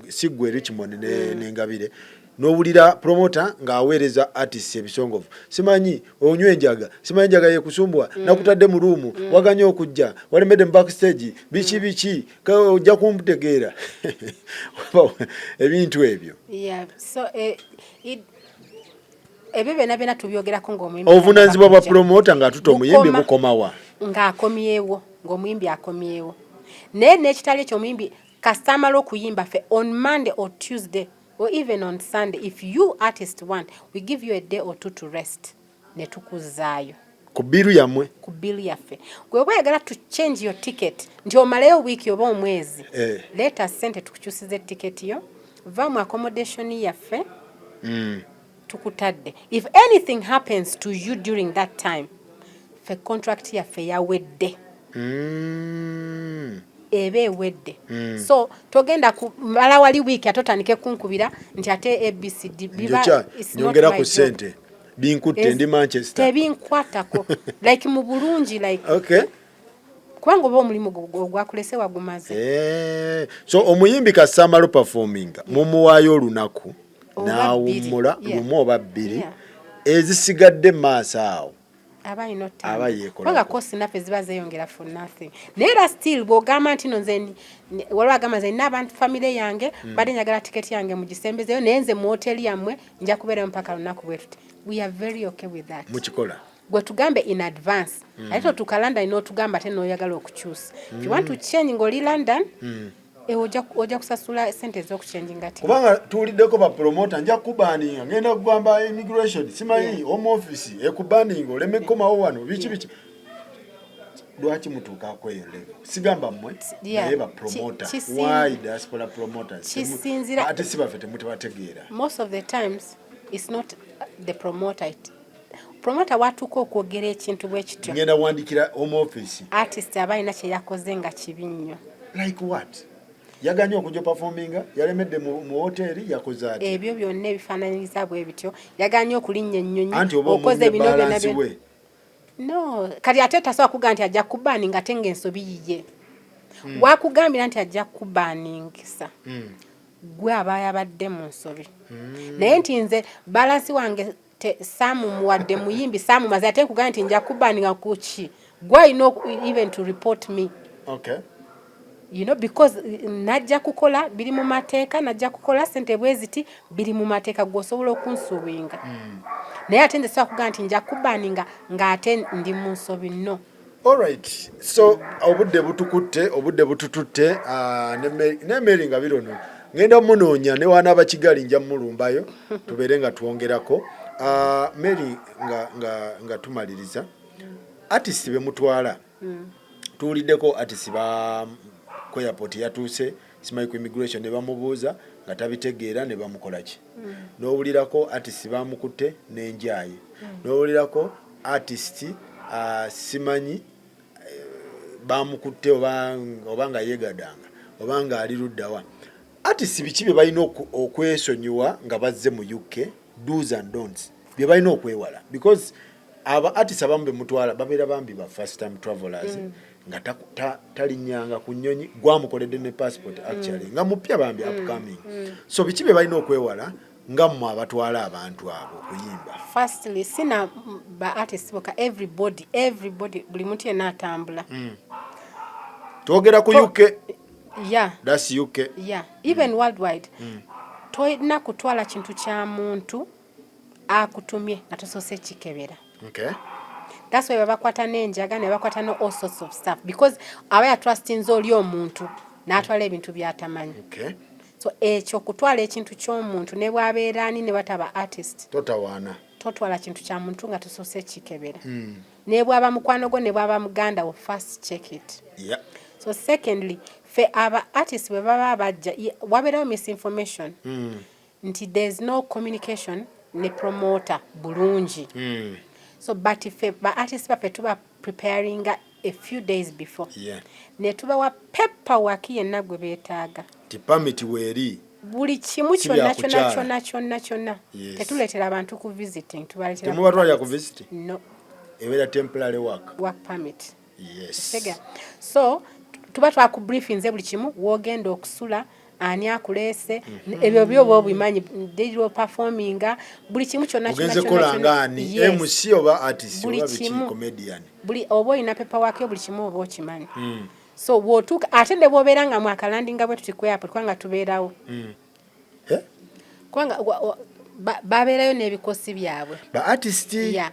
sigwe Richmond n'engabire n'owulira promoter ng'aweereza artist ebisongovu simanyi onywa enjaga simanyi enjaga yekusumbwa nakutadde mu ruumu waganye okujja walemedde mu backstage biki ojja kumputegeera ebintu ebyo so ebyo byonna tubyogerako ng'omuyimbi obuvunaanyizibwa bwa promoter ng'atuta omuyimbi bukomawa ng'akomyewo ng'omuyimbi akomyewo naye n'ekitali ekyo omuyimbi kasita amala okuyimba ffe on Monday or Tuesday or even on Sunday if you artist want we give you a day or two to rest ne tukuzaayo ku biru yammwe ku biru yaffe gwe oba oyagala to change your ticket nti omaleyo wiiki oba omwezi leeta ssente tukukyusiza etiketi yo va mu accommodation yaffe tukutadde if anything happens to you during that time fe contract yaffe yawedde ebe ewedde so togenda kumala wali wiiki atotandike kunkubira nti ate ABCD biba nyongera ku ssente binkutte ndi Manchester tebinkwatako like mu bulungi like okay kubanga oba omulimu gwakulese wagumaze so omuyimbi kasamalo performing mumuwaayo olunaku naawummula lumu oba bbiri ezisigadde maaso awo kubanga kosi naffe ziba zeeyongera for nothing naye era still bw'ogamba nti no nze waliwo agamba nze nina abantu famire yange badde njagala tiketi yange mugisembezeyo naye nze mu hoteri yammwe nja kubeerayo mpaka lunaku bwe tuti we are very okay with that mukikola gwe tugambe in advance ate totuuka London n'otugamba ate n'oyagala okukyusa if you want to change ng'oli London ojja kusasula sente ez'okuchanginga ti kubanga tuwuliddeko ba promoter nja kubaninga ngenda kugamba immigration simanyi home office ekubaninga oleme komawo wano biki lwaki mutuuka kweyo level sigamba mmwe naye ba promoter why diaspora promoters ate sibafe temutebategeera most of the times it's not the promoter promoter watuuka okwogera ekintu bwe kityo ngenda wandikira home office artist aba alina kye yakoze nga kibi nnyo like what yaganya okujja performinga yalemedde mu hoteri yakoze ati ebyo byonna ebifaananyiza bwe bityo yaganya okulinnya ennyonyi okoze bino byonna no kati ate tasobola kugamba nti ajja kubaaninga ate ng'ensobi yiye wakugambira nti ajja kubaaningisa gwe aba yabadde mu nsobi naye nti nze balansi wange saamuwadde muyimbi saamumaze ate nkugamba nti nja kubaaninga kuki gwe alina even to report me okay you know because najja kukola biri mu mateeka najja kukola sente bweziti biri mu mateeka gwosobola okunsuubinga naye ate nze sobola kugamba nti nja kubaaninga ng'ate ndi mu nsobi nno alright so obudde butututte n'emmeri nga birono ngenda munoonya ne wana abakigali nja mulumbayo tubeere nga twongerako Mary nga tumaliriza artist be mutwala tuwuliddeko artist ba ku airport yatuuse simanyi ku immigration ne bamubuuza nga tabitegeera ne bamukola ki n'owulirako artist bamukutte n'enjayi n'owulirako artist simanyi bamukutte oba nga yeegadanga oba nga ali luddawa artist biki bye balina okwesonyiwa nga bazze mu UK do's and don'ts bye balina okwewala because aba artist abamu be mutwala babeera bambi ba first time travelers nga talinnyanga ku nnyonyi gwamukoledde ne passport actually nga mupya bambi upcoming so biki bye balina okwewala nga mmwe abatwala abantu abo okuyimba firstly sina ba artist boka everybody buli muntu yenna atambula twogera ku UK yeah that's UK yeah even worldwide toyina kutwala kintu kya muntu akutumye nga tosose kikebera. Okay. That's why bakwata n'enjaga ne bakwata no all sorts of stuff because aba ya trusting oli omuntu n'atwala ebintu byatamanyi. Okay. So ekyo kutwala ekintu ky'omuntu ne bwabeera ani ne bataba artist. Totwala kintu kya muntu nga tosose kikebera. Ne bwaba mukwano gwo ne bwaba muganda wo first check it. Yeah. So secondly, fe aba artists we baba bajja wabeerawo misinformation. Nti there's no communication ne promoter bulungi. So but if ba artists bafe tuba preparing a few days before. Yeah. Ne tuba wa paperwork yenna gwe beetaaga. Ti permit weeri. Buli kimu kyonna. Tetuleetera abantu ku visiting. Tubaleetera. Temubatwalira ku visiting? No. Ebeera temporary work. Work permit. Yes. So tuba twaku briefings buli kimu wogenda okusula ani akuleese ebyo byo bimanyi digital performing buli kimu kyonna ugenze kola ngani MC oba artist oba biki comedian buli obo ina paperwork yo buli kimu obo kimanyi. So wotuka ate ne bobeera nga mwakalandinga bwe tutikwe apo twanga tubeerawo. Kwanga babeerayo n'ebikosi byabwe. Ba artist. Yeah.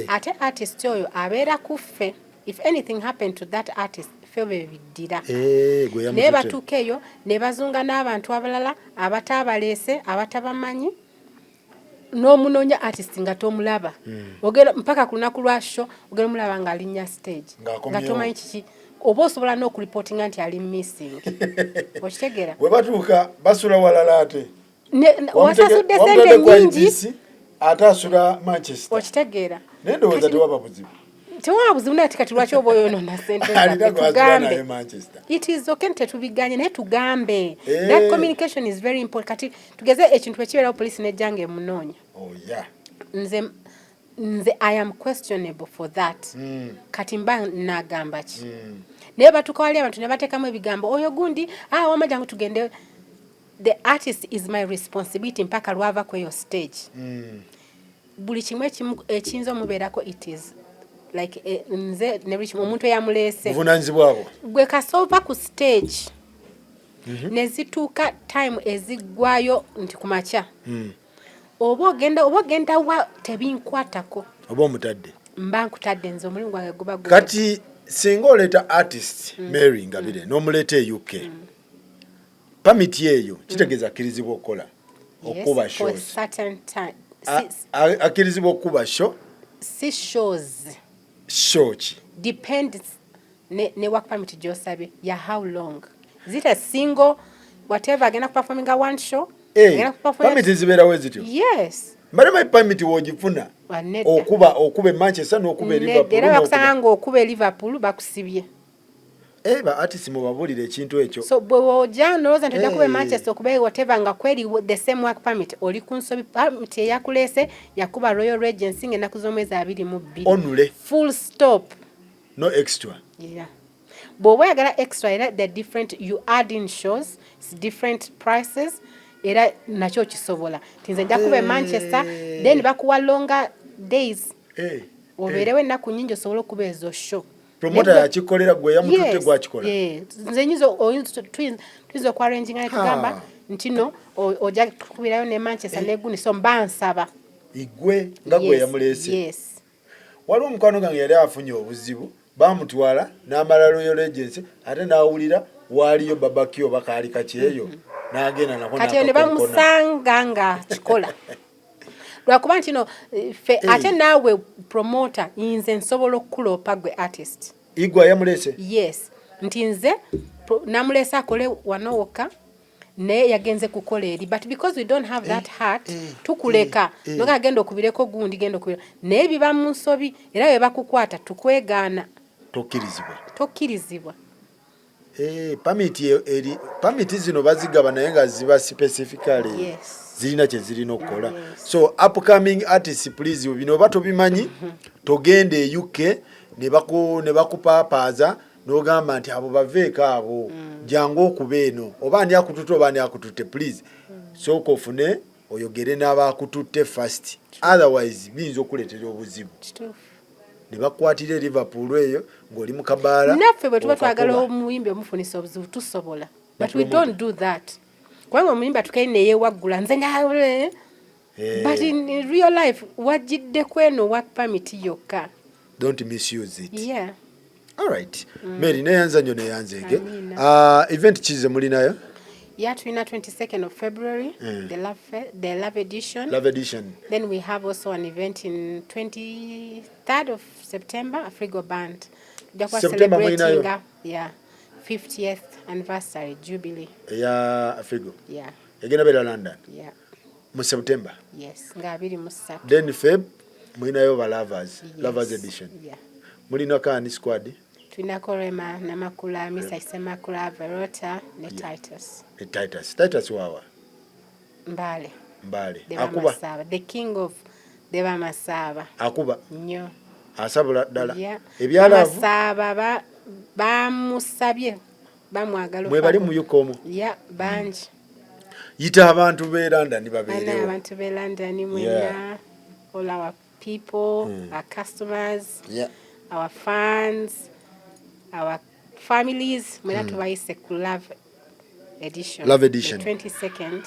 Ate artist oyo abeera kuffe. If anything happened to that artist, febe bidira. Ne batukeyo ne bazunga n'abantu abalala abatabaleese abatabamanyi n'omunonya artist nga tomulaba. Ogera mpaka kunaku lwa show ogera mulaba nga alinya stage. Nga tomanyi kiki oba osobola n'okureportinga nti ali missing. Okitegera? Bwe batuuka basula walala ate. Wasasudde sente nyingi ate asula Manchester. Okitegera? Nendowooza tewaba buzibu. Tewabuzibu naye kati lwaki oba oyonoona sente tugambe. It is okay tetubiganye naye tugambe. That communication is very important. Kati tugeze ekintu ekibeerawo police nejjange emunoonya. Oh yeah. Nze I am questionable for that. Kati mba nagamba ki. Naye batuuka wali abantu ne bateekamu ebigambo oyo gundi wama jangu tugende. The artist is my responsibility mpaka lwava kweyo stage. Buli kimu ekiyinza omubeerako it is like nze nebuli omuntu eyamuleese buvunaanyizibwabo gwe kasoopa ku stage nezituuka time eziggwayo nti ku makya oba ogenda wa tebinkwatako oba omutadde mba nkutadde nze omulimu gwange guba kati singa oleeta artist Mary Ngabire n'omuleeta e UK permit eyo kitegeeza akkirizibwa okukola okuba shows akkirizibwa okuba show si shows ki depends ne work permit gy'osabye ya how long is it a single whatever agenda kuperforminga one show permit zibeerawo zityo yes malema permit wogifuna okuba Manchester n'okuba Liverpool era bakusanga ng'okuba Liverpool bakusibye ba artist mubabulira ekintu ekyo so bwe wojja noloza ntojja kuba Manchester okuba whatever nga kweri the same work permit oli kunsobi permit eyakuleese yakuba Royal Regency ng'ennaku z'omwezi 22 onule full stop no extra bw'oba oyagala extra era the different you add in shows it's different prices era nakyo kisobola tinze nja kuba Manchester then bakuwa longer days obeerewo ennaku nnyingi osobola okuba ezo show promoter yakikolera gwe yamututte gwakikola nze tuyinza okuarranginga ne tugamba nti no ojja kukubirayo ne Manchester neguni so mba nsaba igwe nga gwe yamuleese waliwo omukwano gange yali afunye obuzibu bamutwala n'amala Royal Regency ate n'awulira waaliyo babaki oba kaali kakyeyo n'agenda nako kati ne bamusanga nga kikola lwakuba nti no ate naawe promoter nze nsobola okukuloopa gwe artist igwa yamuleese yes nti nze namuleese akole wano wokka naye yagenze kukola eri but because we don't have that heart tukuleka noga agenda okubireko gundi genda okubira naye biba mu nsobi era bwe bakukwata tukwegaana tokkirizibwa permit zino bazigaba naye nga ziba specifically zirina kye zirina okukola so upcoming artists please bino oba tobimanyi togende e UK ne bakupapaaza n'ogamba nti abo baveeko abo jangu okuba eno oba ani akututte oba ani akututte please sooka ofune oyogere n'abaakututte first otherwise biyinza okuleetera obuzibu ne bakwatira Liverpool eyo ng'oli mu kabaala naffe bwe tuba twagala omuyimbi omufunisa obuzibu tusobola but we don't do that kubanga omuyimba tukaine yewaggula nze nga but in real life wajjidde kweno work permit yokka. Don't misuse it. Yeah. All right. Mary neyanza nnyo neyanzeege. Event kize mulinayo? Yeah, tulina 22nd of February, the Love Edition. Love Edition. Then we have also an event in 23rd of September, Afrigo Band. September celebrating 50th anniversary jubilee. Yeah, Afrigo. Yeah. Egenda bera London. Yeah. Mu September. Yes, nga 23. Then Feb mulinayo ba Lovers, yes. Lovers Edition. Yeah. Mulina kani squad? Tulina Rema, Namakula, Misa Isemakula, Verota, ne Titus. Titus wawa? Mbale. Akuba? The king of Deba Masaba. Akuba? Nnyo. Asabula ddala? Yeah. Ebyalavu? Masaba bamusabye. Bamwagala. Mwe bali mu Yukomo? Yeah, banji. Yita abantu be London babeerewo. Abantu be London mwena. All our people, our customers, our fans, our families, mwena tubayise ku Love Edition. Love Edition. The 22nd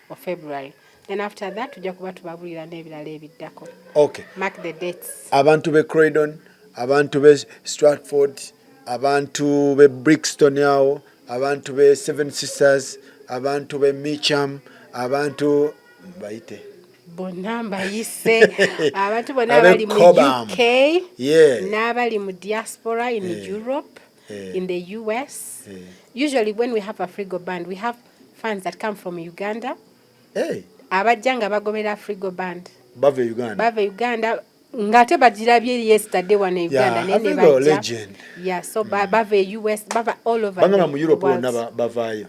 of February. Then after that tujja kuba tubabulira n'ebirala ebiddako. Okay. Mark the dates. Abantu be Croydon, abantu be Stratford, abantu be Brixton yawo, abantu be Seven Sisters, abantu be Mitcham, abantu bayite bonna mbayise abantu bonna bali mu UK, n'abali mu diaspora in Europe, in the US. Usually when we have a Frigo Band, we have fans that come from Uganda. Abajja nga bagobera Frigo Band. Bava Uganda. Ngate bagirabye yesterday one in Uganda nene bajja. Legend. Yeah, so bava US, bava all over. Banga mu Europe bonna bavaayo.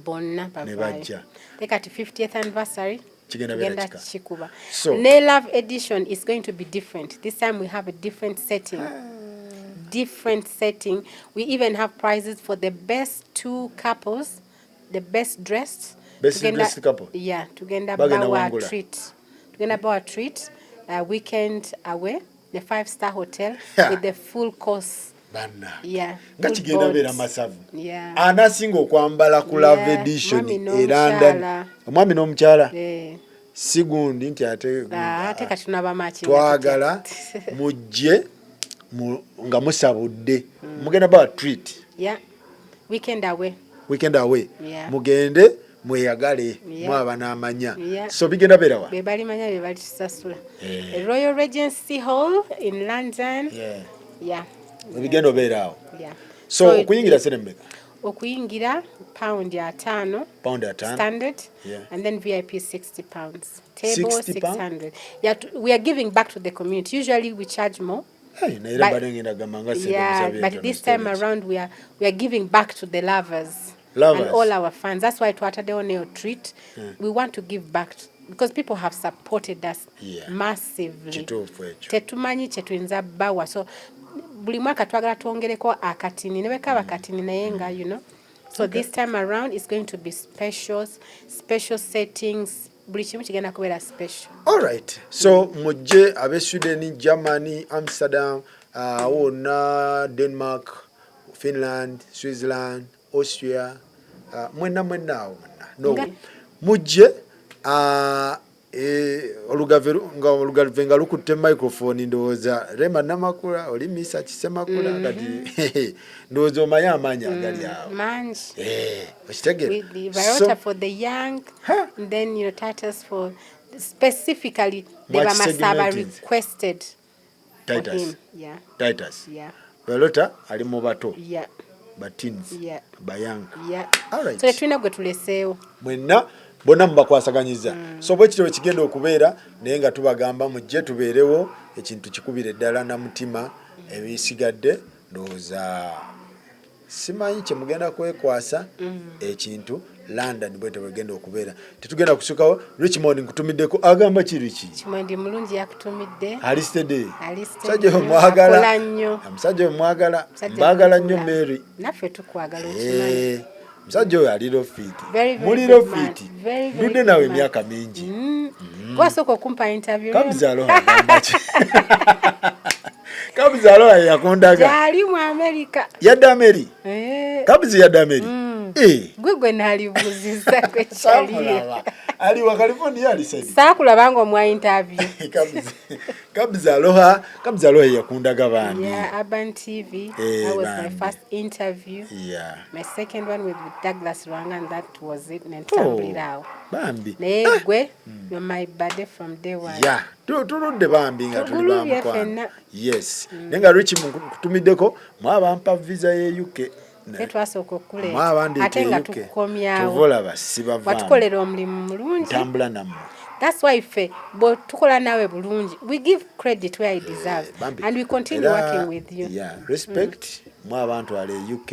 Bonna bavaayo. Take at 50th anniversary. Kigenda chikuba. So, Love Edition is going to be different. This time we have a different setting. Different setting. We even have prizes for the best two couples, the best dressed. Best dressed couple? Yeah, tugenda bawa treat. Tugenda bawa treat. Weekend away, the 5-star hotel with the full course. Banna. Yeah. Nga kigenda bera masavu. Yeah. Anasinga okwambala ku Love Edition eranda. Omwami n'omukyala. Sigundi nti ate katunaba machi. Twagala mujje nga musabudde. Mugenda ba treat. Yeah. Weekend away. Yeah. Mugende mweyagale mwaba n'amanya. So bigenda bera wa? Bebali manya bebali tusasula. Royal Regency Hall in London. Yeah. Bigenda bera awo. So okuyingira serembeka. Okuyingira pound ya 5. Standard. And then VIP £60. Table 600. Yeah, we are giving back to the community. Usually we charge more. But this time around we are giving back to the lovers. And all our fans. That's why twatadeo neo treat. We want to give back because people have supported us massively. Tetumanyi chetuyinza bawa. So buli mwaka twagala tuongereko akatini ne bekaba katini naye nga you know. So this time around it's going to be special settings. Buli kimu kigenda kubeera special. All right. So mujje abe Sweden, Germany, Amsterdam, wonna Denmark, Finland, Switzerland, Austria, mwena no mujje olugave nga lukutte microphone ndowooza Rema Namakula oli Misa Kisemakula kati ndowooza omanyi amaanyi agali awo mangi okitegere Verota for the young and then you know Titus for specifically Deba Masaba requested Titus yeah Verota ali mu bato Batins, bayang. All right. So tulina gwe tuleseewo. Mwenna bonna mubakwasaganyiza. So bwe kitwe kigenda okubeera naye nga tubagamba mujje tubeerewo ekintu kikubire ddala na mutima ebisigadde ndowooza simanyi kye mugenda kwekwasa ekintu London bwete bwegenda okubeera tetugenda kusukawo Richmond nkutumiddeko agamba kiriki Richmond mulungi yakutumidde Alistede musajja omwagala musajja omwagala mbagala nnyo Mary naffe tukwagala okimanyi musajja oyo ali lofiti muli lofiti dudde nawe emyaka mingi kwasooka okumpa interview kabizalo agambaki kabizalo yakundaga yali mu America yadda Mary kabizi yadda Mary Gwe nalibuuziza gwe kyali. Sakulaba. Ali wa California alisedi. Saakulaba nga omwa interview. Kabza Aloha yakundaga bandi. Yeah, Urban TV. That was my first interview. Yeah. My second one with Douglas Rwanga, and that was it. Nentambulirawo. Bambi. Naye gwe, you're my buddy from day one. Yeah. Tuludde bambi nga tuli Tugulubye bamukwana. ffenna. Yes. Nenga Rich kutumiddeko mwabampa visa ye UK. Twasooka okuleeta. Mwabandi ate nga UK. tukukomyawo. Tuvolaba sibava. Watukolera omulimu mulungi. Tambula nammwe. That's why ffe bwe tukola nawe bulungi, we give credit where it deserves, and we continue working with you. Yeah, respect. Mwa abantu ale UK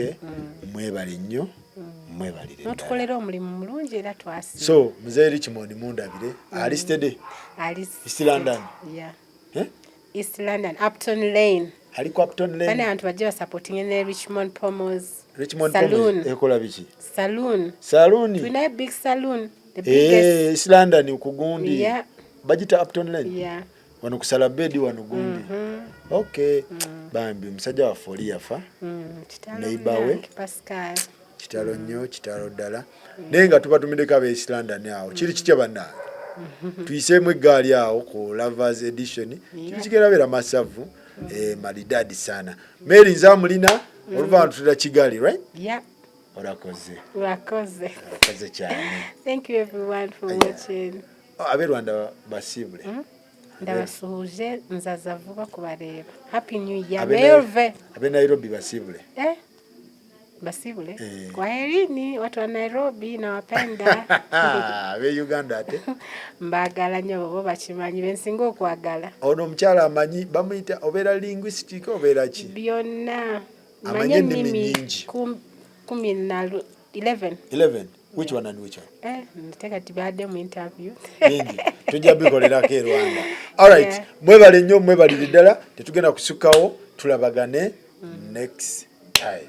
mwebale nnyo. Mwebalire. Notukolera omulimu mulungi era twasi. So Mzee Richmond mundabire ali steady. Ali East London. Yeah. Eh? East London, Upton Lane. Ali ku Upton Lane. Bana abantu bajja supporting in Richmond Pomos. Richmond Saloon. Pomos ekola biki? Saloon. Saloon. We have big saloon. The biggest. East London ukugundi. Yeah. Bajita Upton Lane. Yeah. Wano kusala bedi wano gundi. Okay. Bambi msajja wa foli yafa. Neighborwe. Pascal. Kitalo nnyo, kitalo ddala. Nenga tuba tumideko aba East London awo. Kiri kitya bannange. Tuyiseemu eggaali awo ku Lovers Edition. Kiri kigerabera masavu. Maridadi sana. Mary nzamulina oluvantu tutula Kigali, right? Yeah. Orakoze cyane. Thank you everyone for watching. Abe Rwanda basibule. Ndabasuhuje nzaza vuba kubareba. Happy New Year. Merve. Abe Nairobi basibule. Basibule. Kwaherini watu wa Nairobi nawapenda. Abe Uganda ate. Mbagala nnyo bo bakimanyi bensinga okwagala. Ono omukyala amanyi bamuyita obeera linguistic obeera ki? Byonna. Amanyi ennimi nyingi. 11. Which one and which one? Niteka tibadde mu interview. Nyingi. Tujja bikolerako e Rwanda. All right. Mwebale nnyo mwebalire ddala. Tetugenda kusukkawo tulabagane next time.